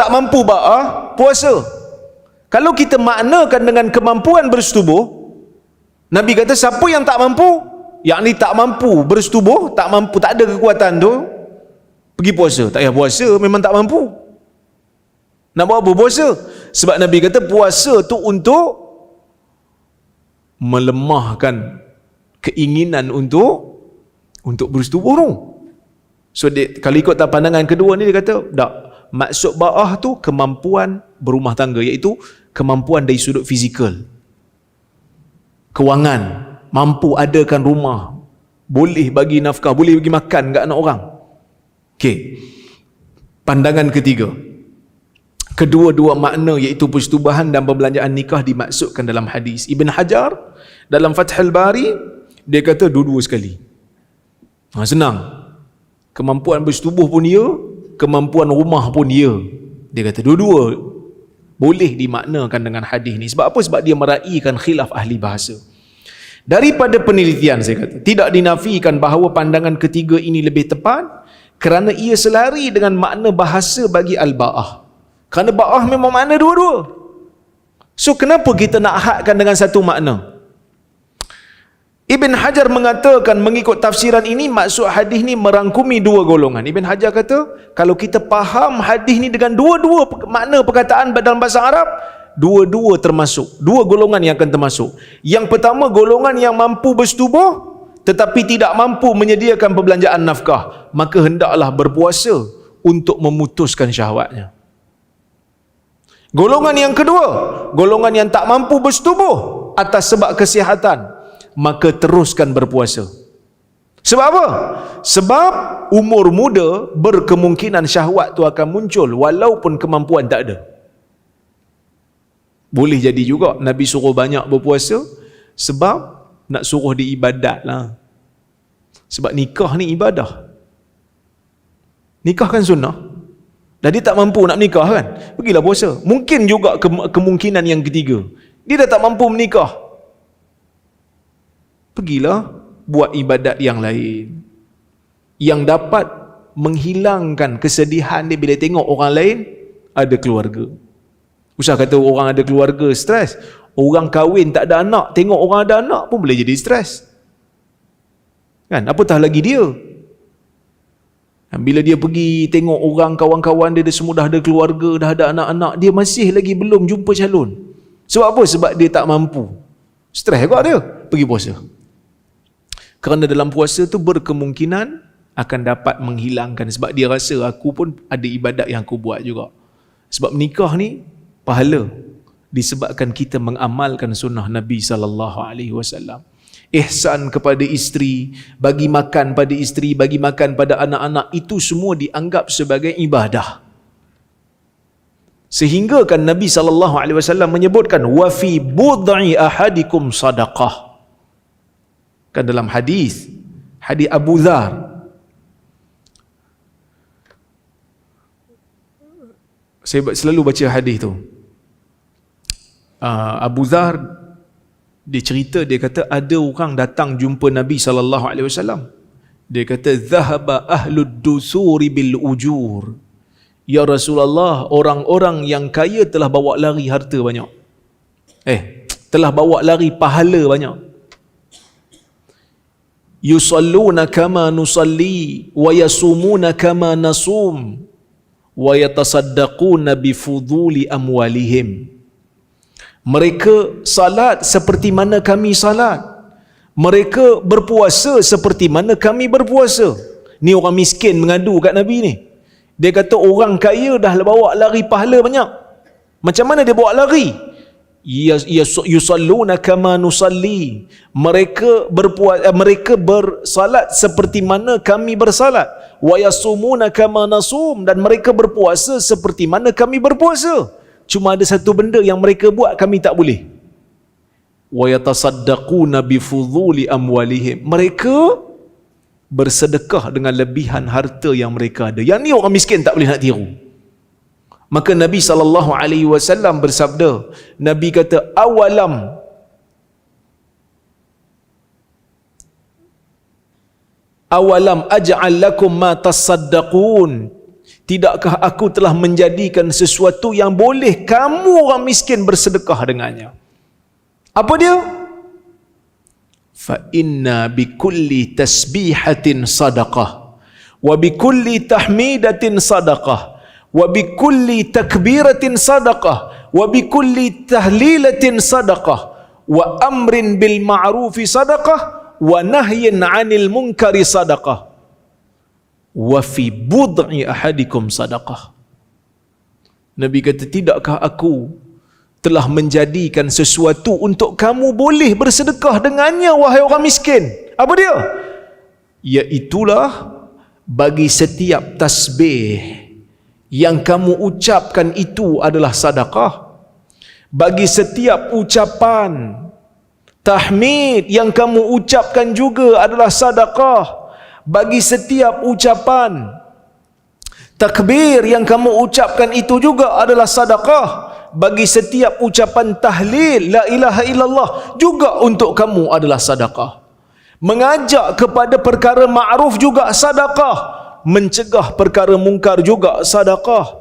[SPEAKER 1] mampu ba'ah, puasa. Kalau kita maknakan dengan kemampuan bersetubuh, Nabi kata siapa yang tak mampu, yakni tak mampu bersetubuh, tak ada kekuatan tu, pergi puasa. Tak payah puasa, memang tak mampu. Nak buat apa puasa? Sebab Nabi kata puasa tu untuk melemahkan keinginan untuk bersetubuh tu. So kalau ikut pandangan kedua ni, dia kata tak, maksud ba'ah tu kemampuan berumah tangga, iaitu kemampuan dari sudut fizikal, kewangan, mampu adakan rumah, boleh bagi nafkah, boleh bagi makan kat anak orang. Okey, pandangan ketiga, kedua-dua makna iaitu persetubuhan dan perbelanjaan nikah dimaksudkan dalam hadis. Ibn Hajar dalam Fathul Bari, dia kata dua-dua sekali. Senang. Kemampuan bersetubuh pun dia, kemampuan rumah pun dia. Dia kata dua-dua boleh dimaknakan dengan hadis ni. Sebab apa? Sebab dia meraihkan khilaf ahli bahasa. Daripada penelitian, saya kata, tidak dinafikan bahawa pandangan ketiga ini lebih tepat kerana ia selari dengan makna bahasa bagi al-ba'ah. Kerana ba'ah memang makna dua-dua. So kenapa kita nak hadkan dengan satu makna? Ibn Hajar mengatakan mengikut tafsiran ini, maksud hadis ni merangkumi dua golongan. Ibn Hajar kata kalau kita faham hadis ni dengan dua-dua makna perkataan dalam bahasa Arab, dua-dua termasuk, dua golongan yang akan termasuk. Yang pertama, golongan yang mampu bersetubuh tetapi tidak mampu menyediakan perbelanjaan nafkah, maka hendaklah berpuasa untuk memutuskan syahwatnya. Golongan yang kedua, golongan yang tak mampu bersetubuh atas sebab kesihatan, maka teruskan berpuasa. Sebab apa? Sebab umur muda berkemungkinan syahwat tu akan muncul walaupun kemampuan tak ada. Boleh jadi juga Nabi suruh banyak berpuasa sebab nak suruh dia ibadat lah. Sebab nikah ni ibadah. Nikah kan sunnah. Dah dia tak mampu nak menikah kan, pergilah puasa. Mungkin juga kemungkinan yang ketiga, dia dah tak mampu menikah, pergilah buat ibadat yang lain yang dapat menghilangkan kesedihan dia bila tengok orang lain ada keluarga. Usah kata orang ada keluarga stres, orang kahwin tak ada anak, tengok orang ada anak pun boleh jadi stres kan, apatah lagi dia. Bila dia pergi tengok orang kawan-kawan dia semua dah ada keluarga, dah ada anak-anak, dia masih lagi belum jumpa calon. Sebab apa? Sebab dia tak mampu. Stres juga dia, pergi puasa. Kerana dalam puasa tu berkemungkinan akan dapat menghilangkan, sebab dia rasa aku pun ada ibadat yang aku buat juga. Sebab menikah ni pahala disebabkan kita mengamalkan sunnah Nabi SAW. Ihsan kepada isteri, bagi makan pada isteri, bagi makan pada anak-anak, itu semua dianggap sebagai ibadah. Sehingga kan Nabi SAW menyebutkan wa fi bud'i ahadikum sadaqah. Kan dalam hadis Abu Dhar, saya selalu baca hadis tu. Abu Dhar dia cerita, dia kata ada orang datang jumpa Nabi SAW. Dia kata zahaba ahlud dusuri bil ujur. Ya Rasulullah, orang-orang yang kaya telah bawa lari harta banyak. Telah bawa lari pahala banyak. Yusalluna kama nusalli wa yasumuna kama nasum wa yatasaddaquna bifuduli amwalihim. Mereka salat seperti mana kami salat. Mereka berpuasa seperti mana kami berpuasa. Ni orang miskin mengadu kat Nabi ni. Dia kata orang kaya dah bawa lari pahala banyak. Macam mana dia bawa lari? Yusalluna kama nusalli. Mereka bersalat seperti mana kami bersalat. Wa yasumuna kama nasum, dan mereka berpuasa seperti mana kami berpuasa. Cuma ada satu benda yang mereka buat kami tak boleh. Wa yatasaddaquna bifuduli amwalihim. Mereka bersedekah dengan lebihan harta yang mereka ada. Yang ni orang miskin tak boleh nak tiru. Maka Nabi SAW bersabda, Nabi kata awalam aj'al lakum ma tasaddaqun. Tidakkah aku telah menjadikan sesuatu yang boleh kamu orang miskin bersedekah dengannya? Apa dia? Fa inna bikulli tasbihatin sadaqah, wa bikulli tahmidatin sadaqah, wa bikulli takbiratin sadaqah, wa bikulli tahlilatin sadaqah, wa amrin bil ma'rufi sadaqah, wa nahyin 'anil munkari sadaqah, wa fi bud'i ahadikum sadaqah. Nabi kata, tidakkah aku telah menjadikan sesuatu untuk kamu boleh bersedekah dengannya, wahai orang miskin? Apa dia? Iaitulah bagi setiap tasbih yang kamu ucapkan itu adalah sedekah. Bagi setiap ucapan tahmid yang kamu ucapkan juga adalah sedekah. Bagi setiap ucapan takbir yang kamu ucapkan itu juga adalah sedekah. Bagi setiap ucapan tahlil la ilaha illallah juga untuk kamu adalah sedekah. Mengajak kepada perkara ma'ruf juga sedekah. Mencegah perkara mungkar juga sedekah.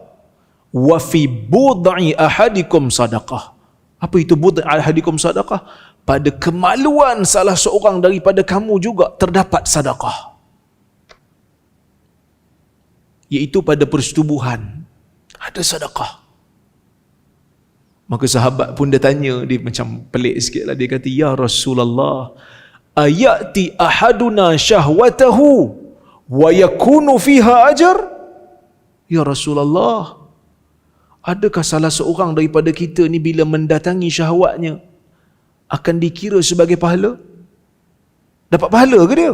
[SPEAKER 1] Wa fi bud'i ahadikum sedekah. Apa itu bud'i ahadikum sedekah? Pada kemaluan salah seorang daripada kamu juga terdapat sedekah. Iaitu pada persetubuhan ada sedekah. Maka sahabat pun dia tanya, dia macam pelik sikit lah. Dia kata, ya Rasulullah, ayati ahaduna syahwatahu wa yakunu fiha ajar? Ya Rasulullah, adakah salah seorang daripada kita ni bila mendatangi syahwatnya akan dikira sebagai pahala? Dapat pahala ke dia?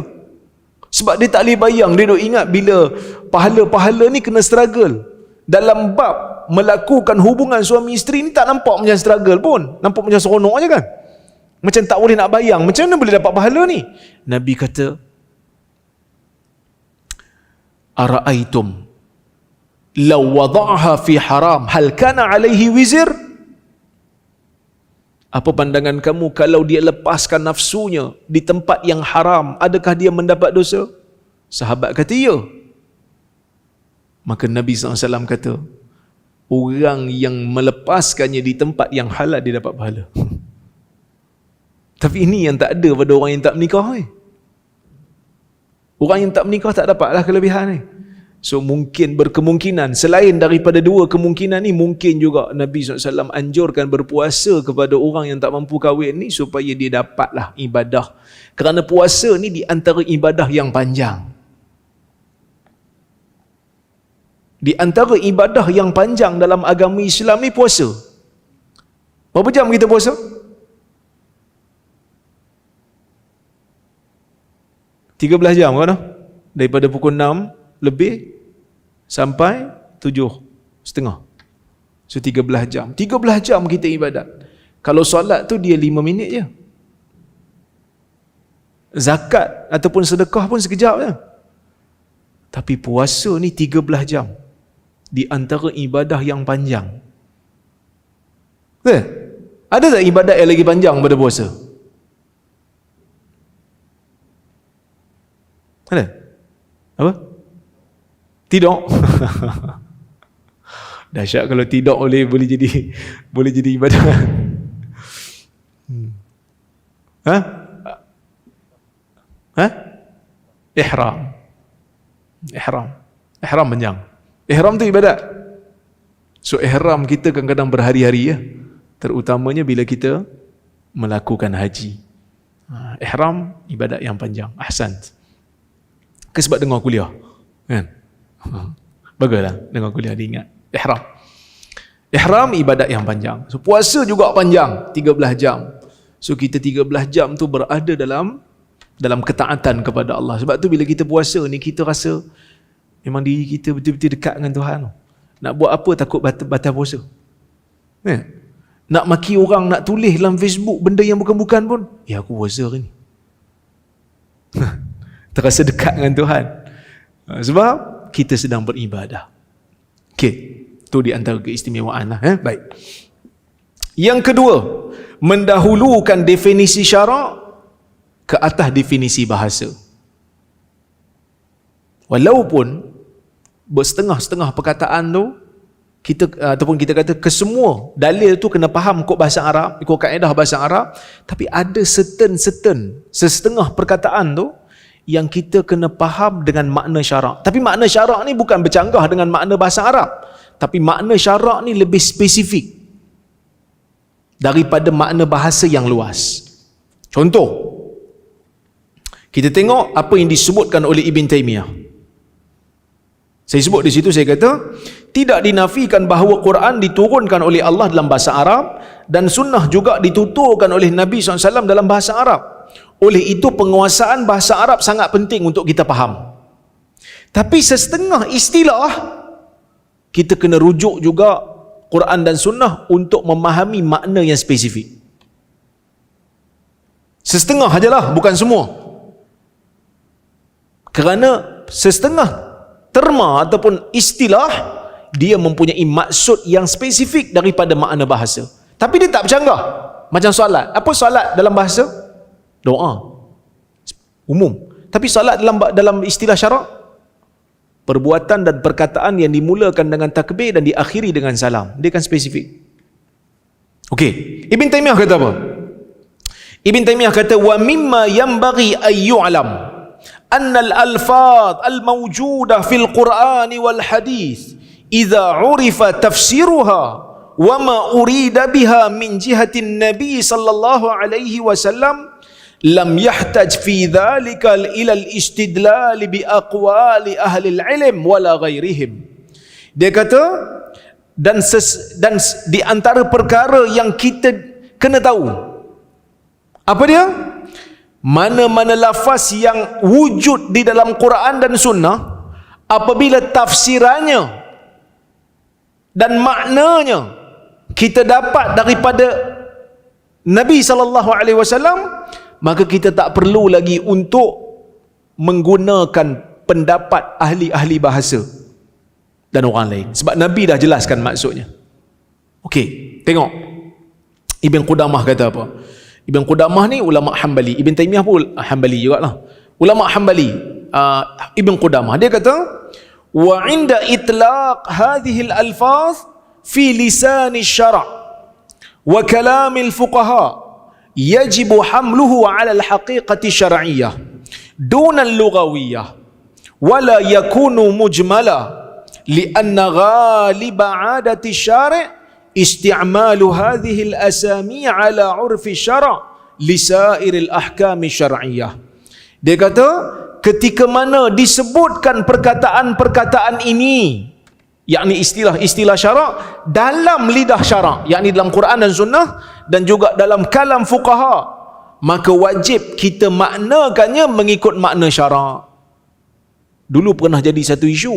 [SPEAKER 1] Sebab dia tak boleh bayang, dia duk ingat bila pahala-pahala ni kena struggle. Dalam bab melakukan hubungan suami isteri ni tak nampak macam struggle pun, nampak macam seronok je kan. Macam tak boleh nak bayang, macam mana boleh dapat pahala ni? Nabi kata, ara'aitum law wada'aha fi haram hal kana alaihi wizir? Apa pandangan kamu kalau dia lepaskan nafsunya di tempat yang haram, adakah dia mendapat dosa? Sahabat kata ya. Maka Nabi SAW kata, orang yang melepaskannya di tempat yang halal dia dapat pahala. Tapi ini yang tak ada pada orang yang tak menikah ni. Orang yang tak menikah tak dapatlah kelebihan ni. So mungkin berkemungkinan, selain daripada dua kemungkinan ni, mungkin juga Nabi SAW anjurkan berpuasa kepada orang yang tak mampu kahwin ni, supaya dia dapatlah ibadah. Kerana puasa ni di antara ibadah yang panjang. Di antara ibadah yang panjang dalam agama Islam ni puasa. Berapa jam kita puasa? 13 jam kan? Daripada pukul 6 lebih sampai 7:30. So 13 jam. 13 jam kita ibadat. Kalau solat tu dia 5 minit je. Zakat ataupun sedekah pun sekejap je. Tapi puasa ni 13 jam. Di antara ibadah yang panjang. Ada tak ibadat yang lagi panjang pada puasa? Ada? Apa? Tidak. Dahsyat kalau tidak boleh jadi ibadah. Ihram panjang. Ihram tu ibadat. So ihram kita kadang-kadang berhari-hari ya. Terutamanya bila kita melakukan haji. Ihram ibadat yang panjang. Ahsan. Ke sebab dengar kuliah kan? Baguslah dengar kuliah dia ingat. Ihram ibadat yang panjang. So puasa juga panjang, 13 jam. So kita 13 jam tu berada dalam ketaatan kepada Allah. Sebab tu bila kita puasa ni, kita rasa memang diri kita betul-betul dekat dengan Tuhan. Nak buat apa takut batal puasa. Nak maki orang, nak tulis dalam Facebook benda yang bukan-bukan pun, ya aku puasa hari ni. Terasa dekat dengan Tuhan. Sebab kita sedang beribadah. Okey, tu di antara keistimewaan lah. Baik. Yang kedua, mendahulukan definisi syarak ke atas definisi bahasa. Walaupun bersetengah-setengah perkataan tu kita ataupun kita kata kesemua dalil tu kena faham ikut bahasa Arab, ikut kaedah bahasa Arab, tapi ada setengah perkataan tu yang kita kena faham dengan makna syarak. Tapi makna syarak ni bukan bercanggah dengan makna bahasa Arab, tapi makna syarak ni lebih spesifik daripada makna bahasa yang luas. Contoh, kita tengok apa yang disebutkan oleh Ibn Taymiyah. Saya sebut di situ, saya kata, tidak dinafikan bahawa Quran diturunkan oleh Allah dalam bahasa Arab dan sunnah juga dituturkan oleh Nabi SAW dalam bahasa Arab. Oleh itu penguasaan bahasa Arab sangat penting untuk kita faham. Tapi sesetengah istilah kita kena rujuk juga Quran dan sunnah untuk memahami makna yang spesifik. Sesetengah ajalah, bukan semua. Kerana sesetengah terma ataupun istilah dia mempunyai maksud yang spesifik daripada makna bahasa. Tapi dia tak bercanggah. Macam solat. Apa solat dalam bahasa? Doa. Umum. Tapi solat dalam istilah syarak, perbuatan dan perkataan yang dimulakan dengan takbir dan diakhiri dengan salam. Dia kan spesifik. Okey. Ibn Taymiyah kata apa? Ibn Taymiyah kata, wa mimma yanbaghi ayyu'lam anna al-alfaz al-mawjudah fil Qur'an wal hadith idza urifa tafsiruha wa ma urida biha min jihatin nabi sallallahu alaihi wasallam lam yahtaj fi dhalika ila al-istidlal bi aqwali ahli al-ilm wala ghairihim. Dia kata, dan di antara perkara yang kita kena tahu, apa dia? mana-mana lafaz yang wujud di dalam Quran dan Sunnah, apabila tafsirannya dan maknanya kita dapat daripada Nabi SAW, maka kita tak perlu lagi untuk menggunakan pendapat ahli-ahli bahasa dan orang lain, sebab Nabi dah jelaskan maksudnya. Okey, tengok Ibn Qudamah kata apa. Ibn Qudamah ni ulama Hanbali, Ibn Taymiyah pun Hanbali jugalah, ulama Hanbali. Ibn Qudamah dia kata, wa inda itlaq hadhihi al-alfaz fi lisan asy-syara' wa kalam al-fuqaha yajibu hamluhu 'ala al-haqiqati syar'iyyah duna al-lughawiyyah wa la yakunu mujmala li'anna ghaliba 'adati asy-syari' isti'malu hadhihi al-asami' 'ala 'urfi asy-syara' li sa'iril ahkam syar'iyyah. Dia kata ketika mana disebutkan perkataan-perkataan ini, yakni istilah-istilah syarak dalam lidah syarak, yakni dalam Quran dan Sunnah dan juga dalam kalam fuqaha, maka wajib kita maknakannya mengikut makna syarak. Dulu pernah jadi satu isu,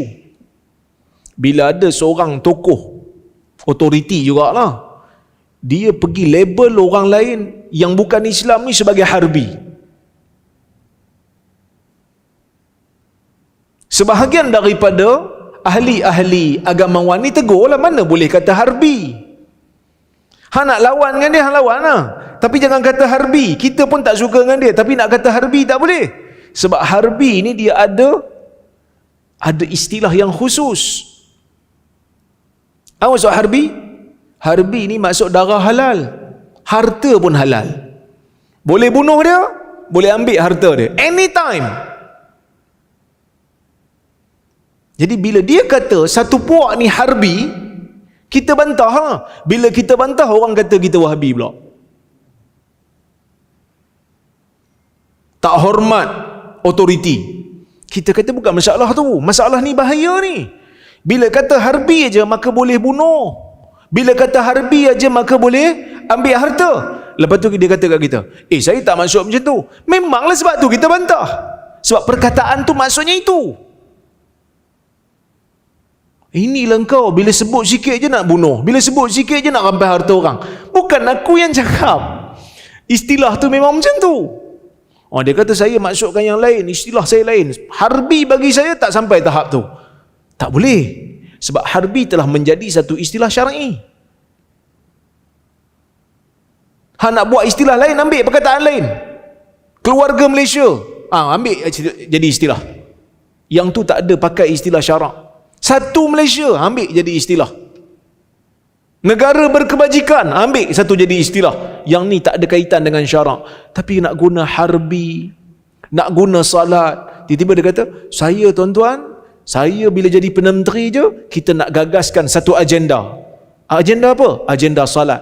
[SPEAKER 1] bila ada seorang tokoh otoriti jugalah, dia pergi label orang lain yang bukan Islam ni sebagai harbi. Sebahagian daripada ahli-ahli agamawan ni tegurlah, mana boleh kata harbi. Hang nak lawan dengan dia, hang lawan lah. Tapi jangan kata harbi. Kita pun tak suka dengan dia, tapi nak kata harbi tak boleh. Sebab harbi ni dia ada istilah yang khusus. Apa maksud harbi? Harbi ni maksud darah halal, harta pun halal. Boleh bunuh dia, boleh ambil harta dia anytime. Jadi bila dia kata satu puak ni harbi, kita bantah lah. Bila kita bantah, orang kata kita Wahabi pula. Tak hormat otoriti. Kita kata bukan masalah tu, masalah ni bahaya ni. Bila kata harbi aja maka boleh bunuh. Bila kata harbi aja maka boleh ambil harta. Lepas tu dia kata kat kita, saya tak maksud macam tu. Memanglah sebab tu kita bantah. Sebab perkataan tu maksudnya itu. Inilah kau, bila sebut sikit je nak bunuh, bila sebut sikit je nak rampai harta orang. Bukan aku yang cakap. Istilah tu memang macam tu. Dia kata saya maksudkan yang lain, istilah saya lain. Harbi bagi saya tak sampai tahap tu. Tak boleh. Sebab harbi telah menjadi satu istilah syar'i. Hang nak buat istilah lain, ambil perkataan lain. Keluarga Malaysia, ambil jadi istilah. Yang tu tak ada pakai istilah syarak. Satu Malaysia, ambil jadi istilah. Negara berkebajikan, ambil satu jadi istilah. Yang ni tak ada kaitan dengan syarak. Tapi nak guna harbi, nak guna salat. Tiba-tiba dia kata, saya tuan-tuan, saya bila jadi Perdana Menteri je, kita nak gagaskan satu agenda. Agenda apa? Agenda salat.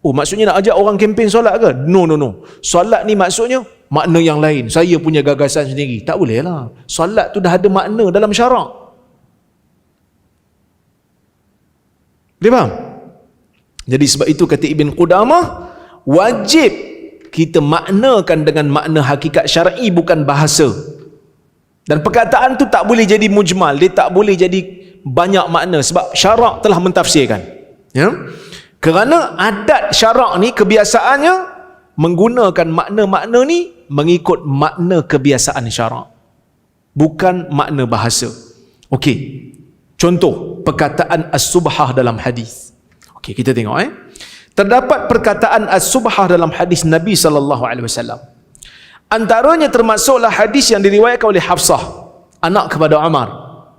[SPEAKER 1] Maksudnya nak ajak orang kempen solat ke? No. Solat ni maksudnya makna yang lain. Saya punya gagasan sendiri. Tak boleh lah. Solat tu dah ada makna dalam syarak. Boleh faham? Jadi sebab itu kata Ibn Qudamah, wajib kita maknakan dengan makna hakikat syar'i, bukan bahasa. Dan perkataan tu tak boleh jadi mujmal, dia tak boleh jadi banyak makna sebab syarak telah mentafsirkan. Ya? Kerana adat syarak ni kebiasaannya menggunakan makna-makna ni mengikut makna kebiasaan syarak, bukan makna bahasa. Okey. Contoh perkataan as-subhah dalam hadis. Okey, kita tengok Terdapat perkataan as-subhah dalam hadis Nabi sallallahu alaihi wasallam. Antaranya termasuklah hadis yang diriwayatkan oleh Hafsah, anak kepada Umar,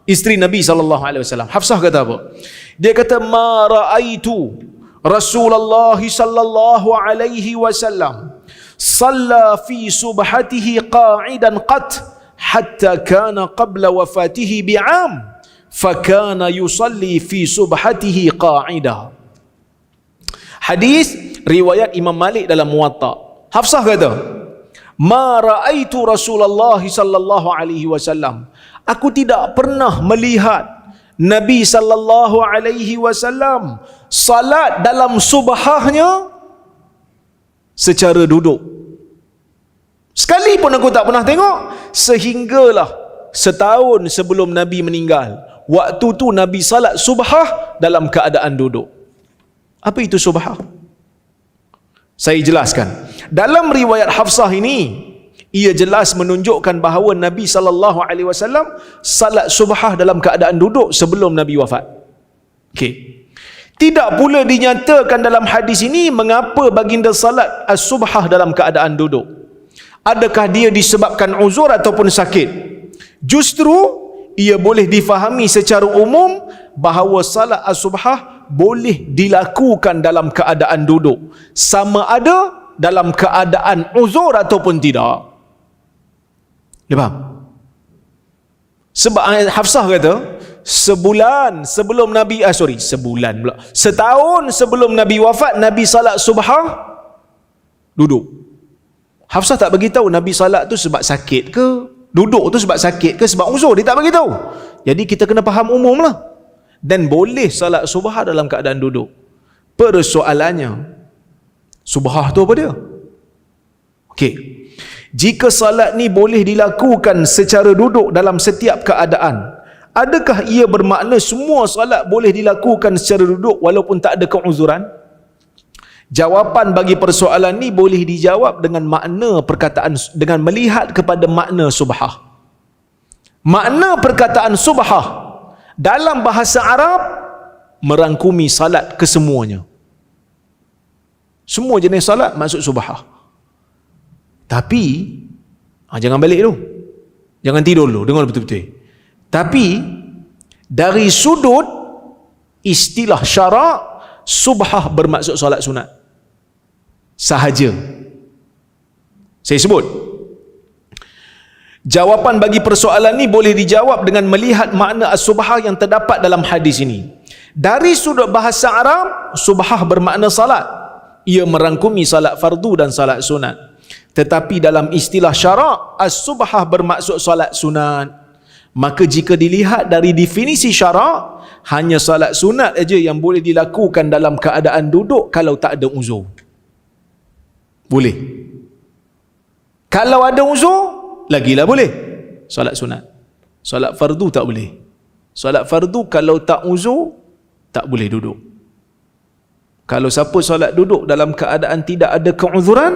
[SPEAKER 1] isteri Nabi sallallahu alaihi wasallam. Hafsah kata apa? Dia kata, "Ma raaitu Rasulullah sallallahu alaihi wasallam shalla fi subhatihi qa'idan qat hatta kana qabla wafatihi bi'am fakana yusalli fi subhatihi qa'ida." Hadis riwayat Imam Malik dalam Muwatta. Hafsah kata, "Ma raaitu Rasulullah sallallahu alaihi wasallam." Aku tidak pernah melihat Nabi sallallahu alaihi wasallam salat dalam subhahnya secara duduk. Sekali pun aku tak pernah tengok. Sehinggalah setahun sebelum Nabi meninggal, waktu tu Nabi salat subhah dalam keadaan duduk. Apa itu subhah? Saya jelaskan. Dalam riwayat Hafsah ini, ia jelas menunjukkan bahawa Nabi SAW salat subhah dalam keadaan duduk sebelum Nabi wafat. Okey. Tidak pula dinyatakan dalam hadis ini mengapa baginda salat as-subhah dalam keadaan duduk. Adakah dia disebabkan uzur ataupun sakit? Justru ia boleh difahami secara umum bahawa salat as-subhah boleh dilakukan dalam keadaan duduk, sama ada dalam keadaan uzur ataupun tidak. Dia faham? Sebab Hafsah kata, setahun sebelum Nabi wafat, Nabi salat subhah duduk. Hafsah tak beritahu Nabi salat tu sebab sakit ke, duduk tu sebab sakit ke, sebab uzur. Dia tak beritahu. Jadi kita kena faham umum lah. Dan boleh salat subhah dalam keadaan duduk. Persoalannya, subhah tu apa dia? Okey. Jika salat ni boleh dilakukan secara duduk dalam setiap keadaan, adakah ia bermakna semua salat boleh dilakukan secara duduk walaupun tak ada keuzuran? Jawapan bagi persoalan ni boleh dijawab dengan makna perkataan, dengan melihat kepada makna subhah. Makna perkataan subhah dalam bahasa Arab merangkumi salat kesemuanya. Semua jenis salat masuk subhah. Tapi jangan balik dulu. Jangan tidur dulu, dengar betul-betul. Tapi dari sudut istilah syarak, subhah bermaksud solat sunat sahaja. Saya sebut, jawapan bagi persoalan ni boleh dijawab dengan melihat makna as-subhah yang terdapat dalam hadis ini. Dari sudut bahasa Arab, subhah bermakna salat. Ia merangkumi salat fardu dan salat sunat. Tetapi dalam istilah syarak, as-subhah bermaksud salat sunat. Maka jika dilihat dari definisi syarak, hanya salat sunat aja yang boleh dilakukan dalam keadaan duduk kalau tak ada uzur. Boleh. Kalau ada uzur, lagilah boleh. Salat sunat. Salat fardu tak boleh. Salat fardu kalau tak uzur, tak boleh duduk. Kalau siapa salat duduk dalam keadaan tidak ada keuzuran,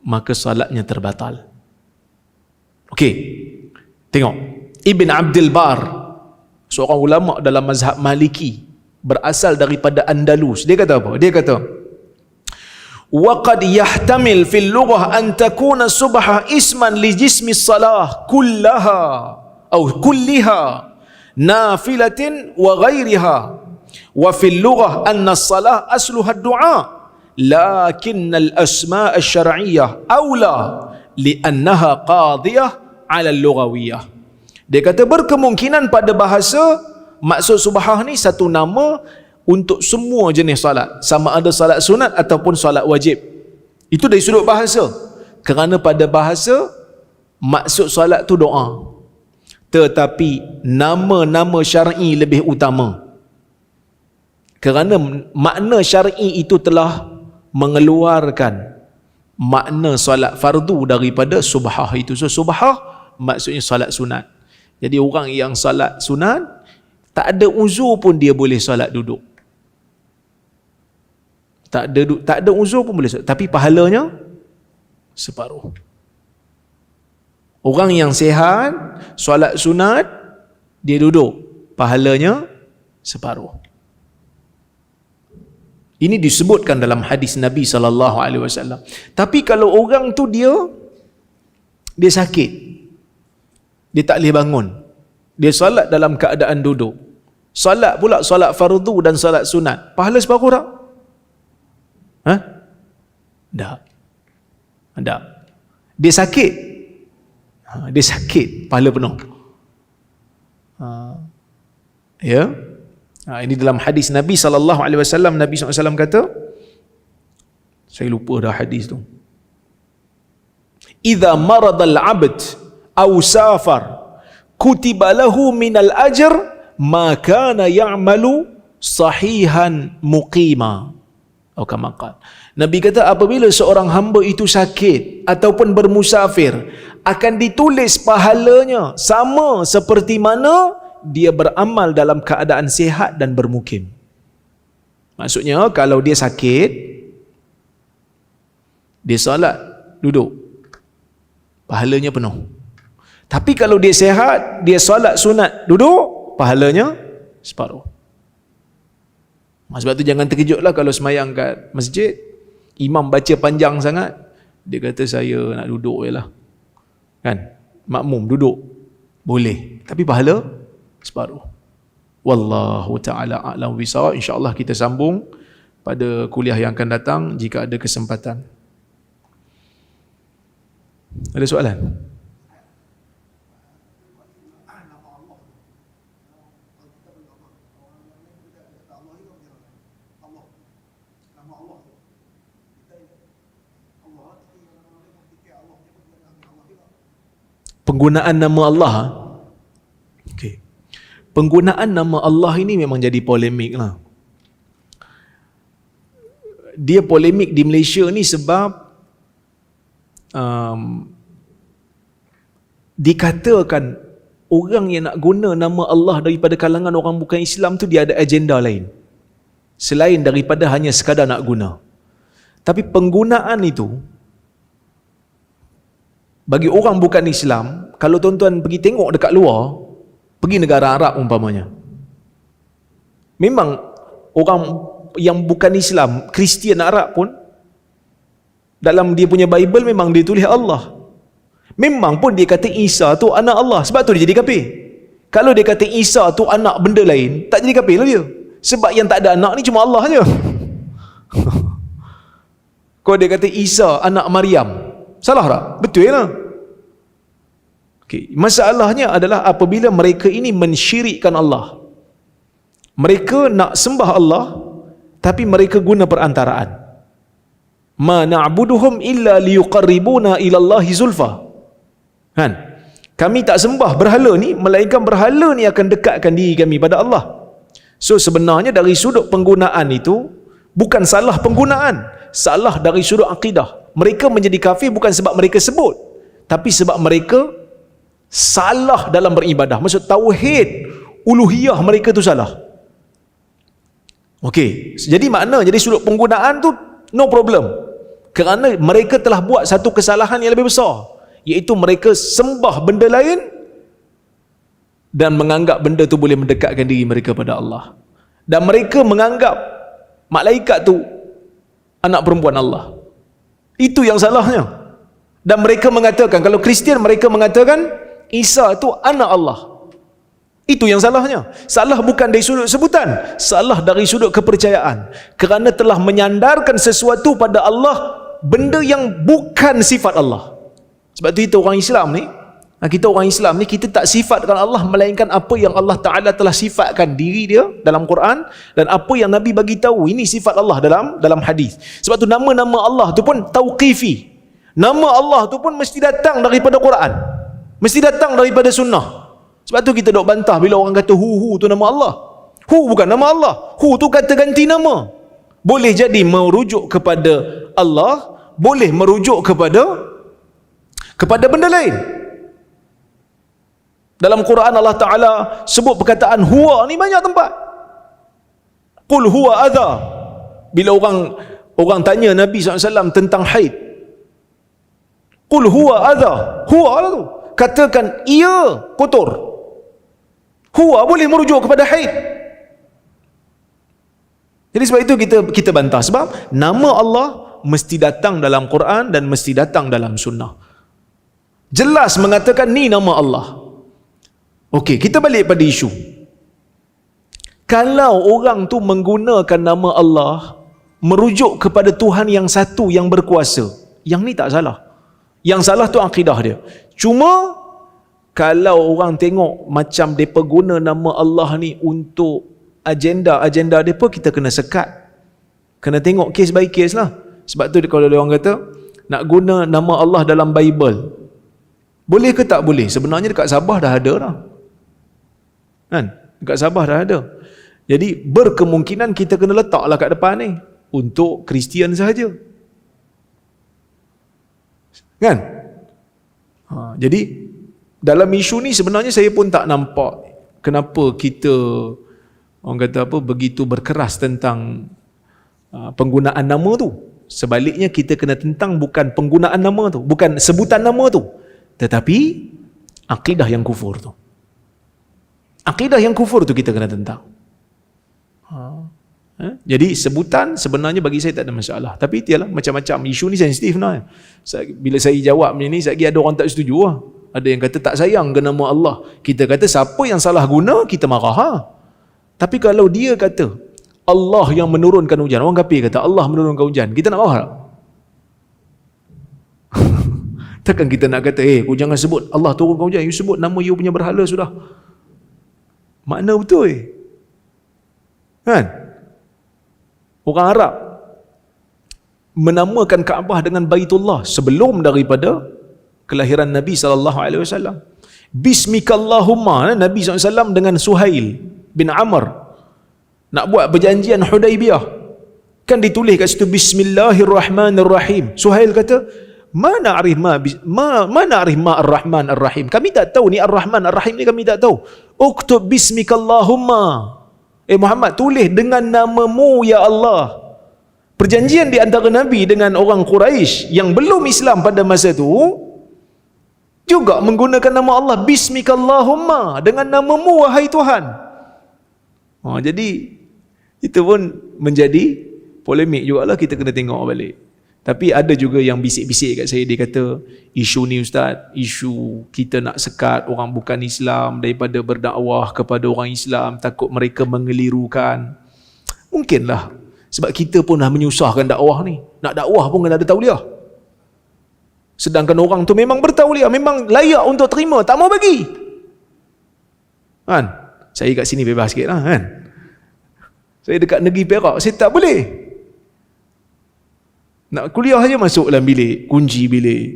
[SPEAKER 1] maka salatnya terbatal. Okey. Tengok. Ibn Abdul Bar, seorang ulama dalam mazhab Maliki, berasal daripada Andalus. Dia kata apa? Dia kata, وَقَدْ يَحْتَمِلْ فِي اللُّغَةِ أَنْ تَكُونَ الصُّبْحَ إِسْمًا لِجِسْمِ الصَّلَاةِ كُلَّهَا أو كُلِّهَا نَافِلَةٍ وَغَيْرِهَا وَفِي اللُّغَةِ أَنَّ الصَّلَاةَ أَصْلُهَا الدُّعَاء لَكِنَّ الْأَسْمَاءَ الشَّرْعِيَّةَ أَوْلَى لِأَنَّهَا قَاضِيَةٌ عَلَى اللُّغَوِيَّةِ. Dia kata berkemungkinan pada bahasa maksud subhah ni satu nama untuk semua jenis salat, sama ada salat sunat ataupun salat wajib. Itu dari sudut bahasa. Kerana pada bahasa maksud salat tu doa. Tetapi nama-nama syar'i lebih utama. Kerana makna syar'i itu telah mengeluarkan makna salat fardu daripada subhah itu. So subhah maksudnya salat sunat. Jadi orang yang salat sunat tak ada uzur pun dia boleh salat duduk. Tak ada uzur pun boleh salat, tapi pahalanya separuh. Orang yang sihat solat sunat dia duduk, pahalanya separuh. Ini disebutkan dalam hadis Nabi SAW. Tapi kalau orang tu dia sakit, dia tak boleh bangun, dia salat dalam keadaan duduk, salat pula salat fardu dan salat sunat, pahala separuh tak? Tak. Dia sakit, dia sakit, pahala penuh. Ya. Ini dalam hadis Nabi SAW. Nabi SAW kata, saya lupa dah hadis tu, idza maradal abd aw safar kutiba lahu minal ajr ma kana ya'malu sahihan muqima Atau kama qala. Nabi kata apabila seorang hamba itu sakit ataupun bermusafir, akan ditulis pahalanya sama seperti mana dia beramal dalam keadaan sihat dan bermukim. Maksudnya kalau dia sakit, dia solat duduk, pahalanya penuh. Tapi kalau dia sihat, dia solat sunat duduk, pahalanya separuh. Sebab tu jangan terkejutlah kalau semayang kat masjid, imam baca panjang sangat, dia kata saya nak duduk je lah. Kan? Makmum duduk. Boleh. Tapi pahala separuh. Wallahu ta'ala a'lam bishawab. InsyaAllah kita sambung pada kuliah yang akan datang jika ada kesempatan. Ada soalan? Penggunaan nama Allah. Okay. Penggunaan nama Allah ini memang jadi polemik lah. Dia polemik di Malaysia ni sebab dikatakan orang yang nak guna nama Allah daripada kalangan orang bukan Islam tu dia ada agenda lain selain daripada hanya sekadar nak guna. Tapi penggunaan itu bagi orang bukan Islam, kalau tuan-tuan pergi tengok dekat luar, pergi negara Arab umpamanya, memang orang yang bukan Islam, Kristian Arab pun, dalam dia punya Bible memang dia tulis Allah. Memang pun dia kata Isa tu anak Allah, sebab tu dia jadi kafir. Kalau dia kata Isa tu anak benda lain, tak jadi kafir lah dia. Sebab yang tak ada anak ni cuma Allah je. Kalau dia kata Isa anak Maryam, salah tak? Betul lah. Okay. Masalahnya adalah apabila mereka ini mensyirikkan Allah. Mereka nak sembah Allah, tapi mereka guna perantaraan. Ma na'buduhum illa liyuqarribuna ilallahi zulfa. Kan? Kami tak sembah berhala ni, melainkan berhala ni akan dekatkan diri kami pada Allah. So sebenarnya dari sudut penggunaan itu, bukan salah penggunaan, salah dari sudut akidah. Mereka menjadi kafir bukan sebab mereka sebut, tapi sebab mereka salah dalam beribadah. Maksud tauhid uluhiyah mereka tu salah. Okey, jadi makna jadi sudut penggunaan tu no problem. Kerana mereka telah buat satu kesalahan yang lebih besar, iaitu mereka sembah benda lain dan menganggap benda tu boleh mendekatkan diri mereka pada Allah. Dan mereka menganggap malaikat tu anak perempuan Allah. Itu yang salahnya. Dan mereka mengatakan, kalau Kristian mereka mengatakan Isa tu anak Allah. Itu yang salahnya. Salah bukan dari sudut sebutan, salah dari sudut kepercayaan. Kerana telah menyandarkan sesuatu pada Allah, benda yang bukan sifat Allah. Sebab tu kita orang Islam ni, kita tak sifatkan Allah melainkan apa yang Allah Ta'ala telah sifatkan diri dia dalam Quran, dan apa yang Nabi bagi tahu ini sifat Allah dalam hadis. Sebab tu nama-nama Allah tu pun tauqifi. Nama Allah tu pun mesti datang daripada Quran, mesti datang daripada sunnah. Sebab tu kita dok bantah bila orang kata hu tu nama Allah. Hu bukan nama Allah. Hu tu kata ganti nama. Boleh jadi merujuk kepada Allah, boleh merujuk kepada benda lain. Dalam Quran Allah Ta'ala sebut perkataan huwa ni banyak tempat. Qul huwa adha. Bila orang tanya Nabi SAW tentang haid, qul huwa adha. Huwa lah tu, katakan ia kotor. Huwa boleh merujuk kepada haid. Jadi sebab itu kita bantah, sebab nama Allah mesti datang dalam Quran dan mesti datang dalam sunnah. Jelas mengatakan ni nama Allah. Okey, kita balik pada isu. Kalau orang tu menggunakan nama Allah merujuk kepada Tuhan yang satu yang berkuasa, yang ni tak salah. Yang salah tu akidah dia. Cuma kalau orang tengok macam mereka guna nama Allah ni untuk agenda mereka, kita kena sekat. Kena tengok case by case lah. Sebab tu kalau orang kata nak guna nama Allah dalam Bible, boleh ke tak boleh? Sebenarnya dekat Sabah dah ada dah. Kan? Dekat Sabah dah ada. Jadi berkemungkinan kita kena letaklah kat depan ni. untuk Kristian sahaja. Kan? Jadi dalam isu ni sebenarnya saya pun tak nampak kenapa kita orang kata apa begitu berkeras tentang penggunaan nama tu. Sebaliknya kita kena tentang bukan penggunaan nama tu, bukan sebutan nama tu, tetapi akidah yang kufur tu. Akidah yang kufur tu kita kena tentang. Jadi sebutan sebenarnya bagi saya tak ada masalah. Tapi tialah macam-macam isu ni sensitif nah. Bila saya jawab ni lagi ada orang tak setuju lah. Ada yang kata tak sayang ke nama Allah. Kita kata siapa yang salah guna kita marah. Tapi kalau dia kata Allah yang menurunkan hujan, orang kafir kata Allah menurunkan hujan, kita nak marah tak? Takkan kita nak kata kau jangan sebut Allah turunkan hujan, you sebut nama you punya berhala sudah. Makna betul kan? Orang Arab menamakan Kaabah dengan Baitullah sebelum daripada kelahiran Nabi SAW. Bismikallahumma, Nabi SAW dengan Suhail bin Amr nak buat perjanjian Hudaibiyah, kan ditulis kat situ Bismillahirrahmanirrahim. Suhail kata mana arif ma ar-Rahman ar-Rahim, kami tak tahu ni ar-Rahman ar-Rahim ni, kami tak tahu. Uktub bismikallahumma, Muhammad tulis dengan namamu ya Allah. Perjanjian di antara Nabi dengan orang Quraisy yang belum Islam pada masa itu juga menggunakan nama Allah, bismikallahumma, dengan namamu wahai Tuhan. Jadi itu pun menjadi polemik jugalah, kita kena tengok balik. Tapi ada juga yang bisik-bisik kat saya, dia kata isu ni ustaz, isu kita nak sekat orang bukan Islam daripada berdakwah kepada orang Islam, takut mereka mengelirukan. Mungkinlah sebab kita pun dah menyusahkan dakwah ni. Nak dakwah pun kena ada tauliah. Sedangkan orang tu memang bertauliah, memang layak untuk terima, tak mau bagi. Kan? Saya kat sini bebas sikit lah kan. Saya dekat negeri Perak, saya tak boleh. Nak kuliah aja masuk dalam bilik, kunci bilik.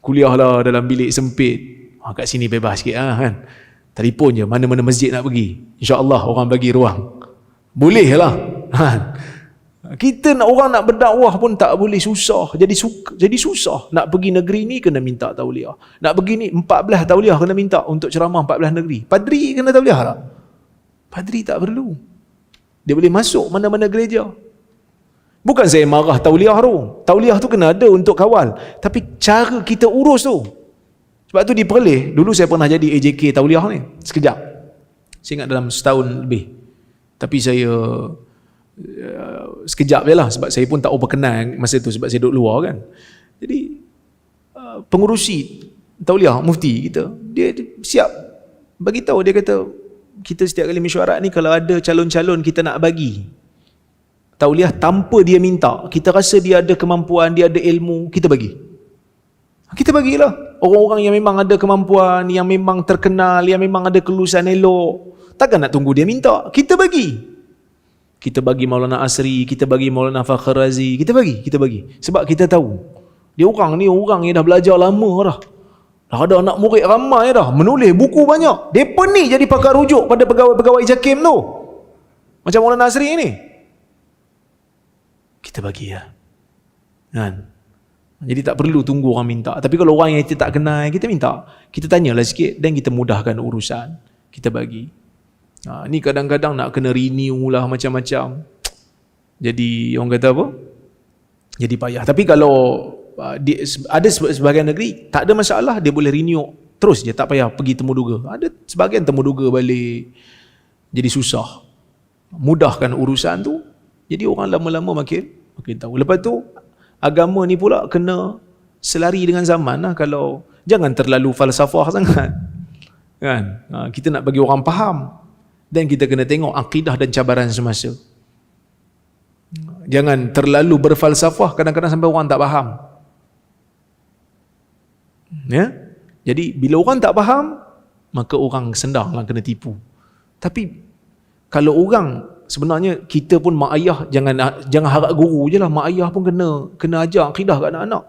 [SPEAKER 1] Kuliahlah dalam bilik sempit. Kat sini bebas sikit kan. Telefon je mana-mana masjid nak pergi. InsyaAllah orang bagi ruang. Boleh lah. Kita nak orang nak berdakwah pun tak boleh, susah. Jadi susah. Nak pergi negeri ni kena minta tauliah. Nak pergi ni 14 tauliah kena minta untuk ceramah 14 negeri. Padri kena tauliah tak? Padri tak perlu. Dia boleh masuk mana-mana gereja. Bukan saya marah tauliah tu. Tauliah tu kena ada untuk kawal. Tapi cara kita urus tu. Sebab tu di Perlis, dulu saya pernah jadi AJK tauliah ni. Sekejap. Saya ingat dalam setahun lebih. Tapi saya sekejap je lah. Sebab saya pun tak berkenan masa tu. Sebab saya duduk luar kan. Jadi pengurusi tauliah, mufti kita, dia siap bagi tahu. Dia kata kita setiap kali mesyuarat ni, kalau ada calon-calon kita nak bagi tauliah tanpa dia minta, kita rasa dia ada kemampuan, dia ada ilmu, kita bagi. Kita bagilah. Orang-orang yang memang ada kemampuan, yang memang terkenal, yang memang ada kelulusan elok, takkan nak tunggu dia minta, kita bagi. Kita bagi Maulana Asri, kita bagi Maulana Fakhr Razi, kita bagi. Sebab kita tahu dia orang ni orang yang dah belajar lama dah. Dah ada anak murid ramai dah, menulis buku banyak. Depa ni jadi pakar rujuk pada pegawai-pegawai JAKIM tu. Macam Maulana Asri ni. Kita bagi ya. Kan? Jadi tak perlu tunggu orang minta. Tapi kalau orang yang kita tak kenal, kita minta. Kita tanyalah sikit dan kita mudahkan urusan. Kita bagi. Ni kadang-kadang nak kena renew lah macam-macam. Jadi orang kata apa? Jadi payah. Tapi kalau ada sebahagian negeri tak ada masalah, dia boleh renew terus je, tak payah pergi temuduga. Ada sebahagian temuduga balik. Jadi susah. Mudahkan urusan tu. Jadi orang lama-lama makin tahu. Lepas tu agama ni pula kena selari dengan zaman lah. Kalau jangan terlalu falsafah sangat. Kan? Kita nak bagi orang faham. Dan kita kena tengok akidah dan cabaran semasa. Jangan terlalu berfalsafah, kadang-kadang sampai orang tak faham. Ya? Jadi bila orang tak faham, maka orang sendanglah kena tipu. Tapi kalau orang, sebenarnya kita pun mak ayah, jangan harap guru je lah, mak ayah pun kena ajar akidah kat anak-anak.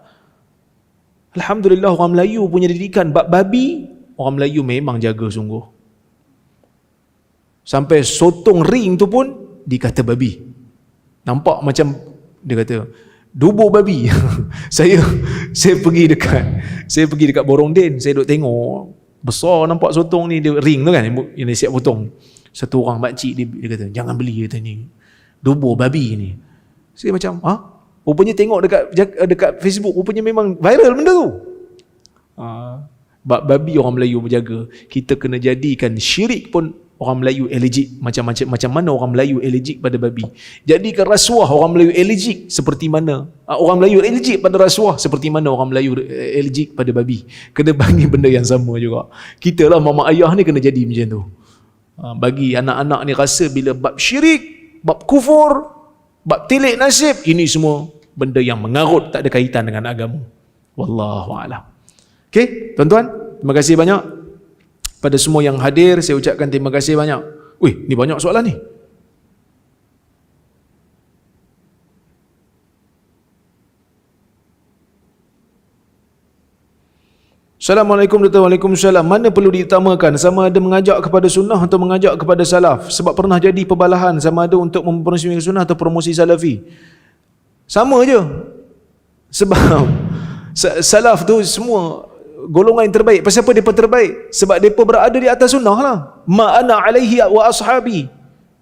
[SPEAKER 1] Alhamdulillah orang Melayu punya didikan bab babi, orang Melayu memang jaga sungguh. Sampai sotong ring tu pun dikata babi. Nampak macam, dia kata, dubur babi. saya pergi dekat Borong Din, saya duk tengok, besar nampak sotong ni, dia ring tu kan, yang dia siap potong. Satu orang makcik dia kata, jangan beli, kata ni dubur babi ni. Saya macam, rupanya tengok dekat Facebook, rupanya memang viral benda tu. Babi orang Melayu berjaga. Kita kena jadikan syirik pun orang Melayu allergic. Macam mana orang Melayu allergic pada babi, jadikan rasuah orang Melayu allergic seperti mana orang Melayu allergic pada rasuah, seperti mana orang Melayu allergic pada babi. Kena bagi benda yang sama juga. Kita lah mama ayah ni kena jadi macam tu. Bagi anak-anak ni rasa bila bab syirik, bab kufur, bab tilik nasib, ini semua benda yang mengarut, tak ada kaitan dengan agama. Wallahu a'lam. Okey, tuan-tuan, terima kasih banyak pada semua yang hadir. Saya ucapkan terima kasih banyak. Wih, ni banyak soalan ni. Assalamualaikum warahmatullahi wabarakatuh. Waalaikumsalam. Mana perlu diutamakan, sama ada mengajak kepada sunnah atau mengajak kepada salaf? Sebab pernah jadi perbalahan sama ada untuk mempromosi sunnah atau promosi salafi. Sama je. Sebab salaf tu semua golongan yang terbaik. Pasal apa mereka terbaik? Sebab mereka berada di atas sunnah lah. Ma ana alaihi wa ashabi.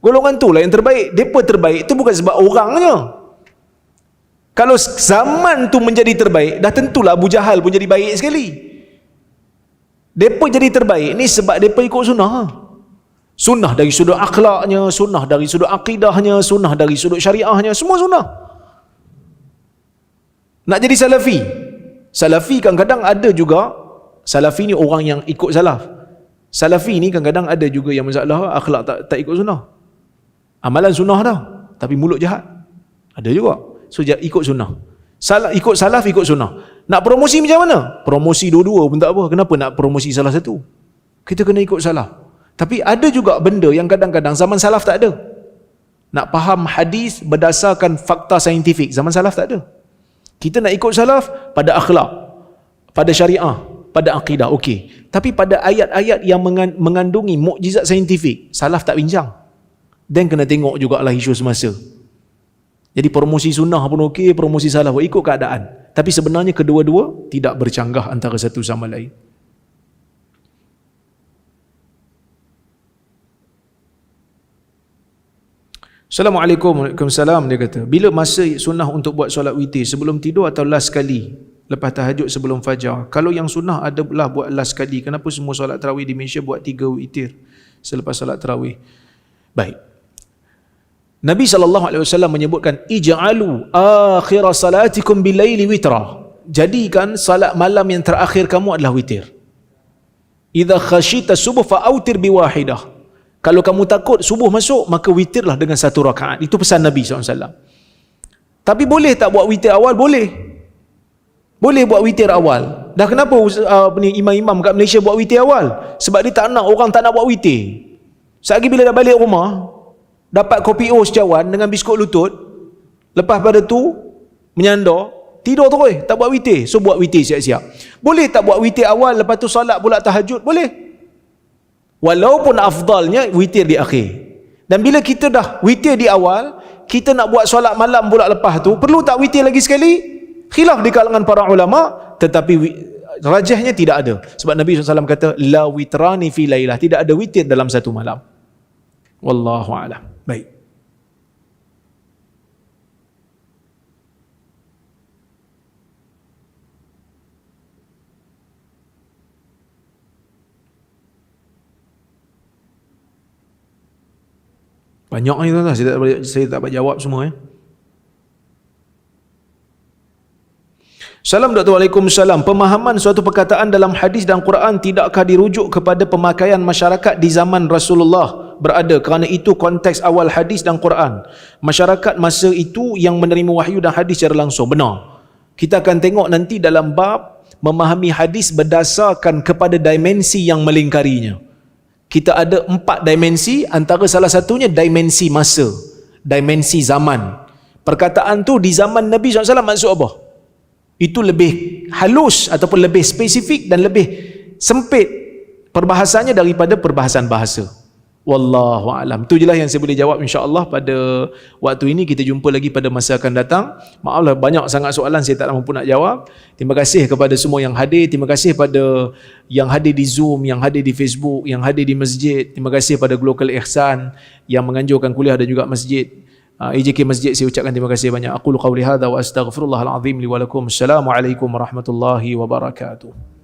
[SPEAKER 1] Golongan tu lah yang terbaik. Mereka terbaik tu bukan sebab orangnya. Kalau zaman tu menjadi terbaik, dah tentulah Abu Jahal pun jadi baik sekali. Mereka jadi terbaik ni sebab mereka ikut sunnah. Sunnah dari sudut akhlaknya, sunnah dari sudut akidahnya, sunnah dari sudut syariahnya, semua sunnah. Nak jadi salafi, salafi kadang-kadang ada juga, salafi ni orang yang ikut salaf. Salafi ni kadang-kadang ada juga yang masalah akhlak tak ikut sunnah. Amalan sunnah dah, tapi mulut jahat. Ada juga. So ikut sunnah. Ikut salaf, ikut sunnah. Nak promosi macam mana? Promosi dua-dua pun tak apa. Kenapa nak promosi salah satu? Kita kena ikut salaf. Tapi ada juga benda yang kadang-kadang zaman salaf tak ada. Nak faham hadis berdasarkan fakta saintifik, zaman salaf tak ada. Kita nak ikut salaf pada akhlak, pada syariah, pada akidah, okey. Tapi pada ayat-ayat yang mengandungi mukjizat saintifik, salaf tak bincang. Dan kena tengok jugalah isu semasa. Jadi promosi sunnah pun okey, promosi salaf pun ikut keadaan. Tapi sebenarnya kedua-dua tidak bercanggah antara satu sama lain. Assalamualaikum. Waalaikumsalam. Dia kata, bila masa sunnah untuk buat solat witir, sebelum tidur atau last sekali lepas tahajud sebelum fajar? Kalau yang sunnah adalah buat last sekali, kenapa semua solat tarawih di Malaysia buat 3 witir selepas solat tarawih? Baik, Nabi SAW menyebutkan, ij'alu akhir salatikum bilaili witra. Jadikan salat malam yang terakhir kamu adalah witir. Idza khashita subuh fa'autir biwahidah. Kalau kamu takut subuh masuk, maka witirlah dengan 1 rakaat. Itu pesan Nabi SAW. Tapi boleh tak buat witir awal? Boleh. Boleh buat witir awal. Dah kenapa imam-imam kat Malaysia buat witir awal? Sebab dia tak nak, orang tak nak buat witir. Sekali bila dah balik rumah, dapat kopi O secawan dengan biskut lutut, lepas pada tu menyandar, tidur terus, tak buat witir. So buat witir siap-siap. Boleh tak buat witir awal, lepas tu solat pula tahajud? Boleh. Walaupun afdalnya witir di akhir. Dan bila kita dah witir di awal, kita nak buat solat malam pula lepas tu, perlu tak witir lagi sekali? Khilaf di kalangan para ulama, tetapi rajahnya tidak ada. Sebab Nabi SAW kata, la witrani fi lailah, tidak ada witir dalam satu malam. Wallahu a'lam. Baik. Banyak ni tuan-tuan, saya tak dapat jawab semua. Salam Dr. Waalaikumsalam. Pemahaman suatu perkataan dalam hadis dan Quran tidakkah dirujuk kepada pemakaian masyarakat di zaman Rasulullah berada, kerana itu konteks awal hadis dan Quran. Masyarakat masa itu yang menerima wahyu dan hadis secara langsung. Benar. Kita akan tengok nanti dalam bab memahami hadis berdasarkan kepada dimensi yang melingkarinya. Kita ada 4 dimensi, antara salah satunya dimensi masa, dimensi zaman. Perkataan tu di zaman Nabi SAW maksud apa? Itu lebih halus ataupun lebih spesifik dan lebih sempit perbahasannya daripada perbahasan bahasa. Wallahu a'lam. Itu je lah yang saya boleh jawab, insya-Allah pada waktu ini. Kita jumpa lagi pada masa akan datang. Maaflah banyak sangat soalan saya tak mampu nak jawab. Terima kasih kepada semua yang hadir. Terima kasih pada yang hadir di Zoom, yang hadir di Facebook, yang hadir di masjid. Terima kasih pada Global Ihsan yang menganjurkan kuliah dan juga masjid. EJK Masjid, saya ucapkan terima kasih banyak. Aqulu qawli hadza wa astaghfirullahal azim li wa lakum. Assalamualaikum warahmatullahi wabarakatuh.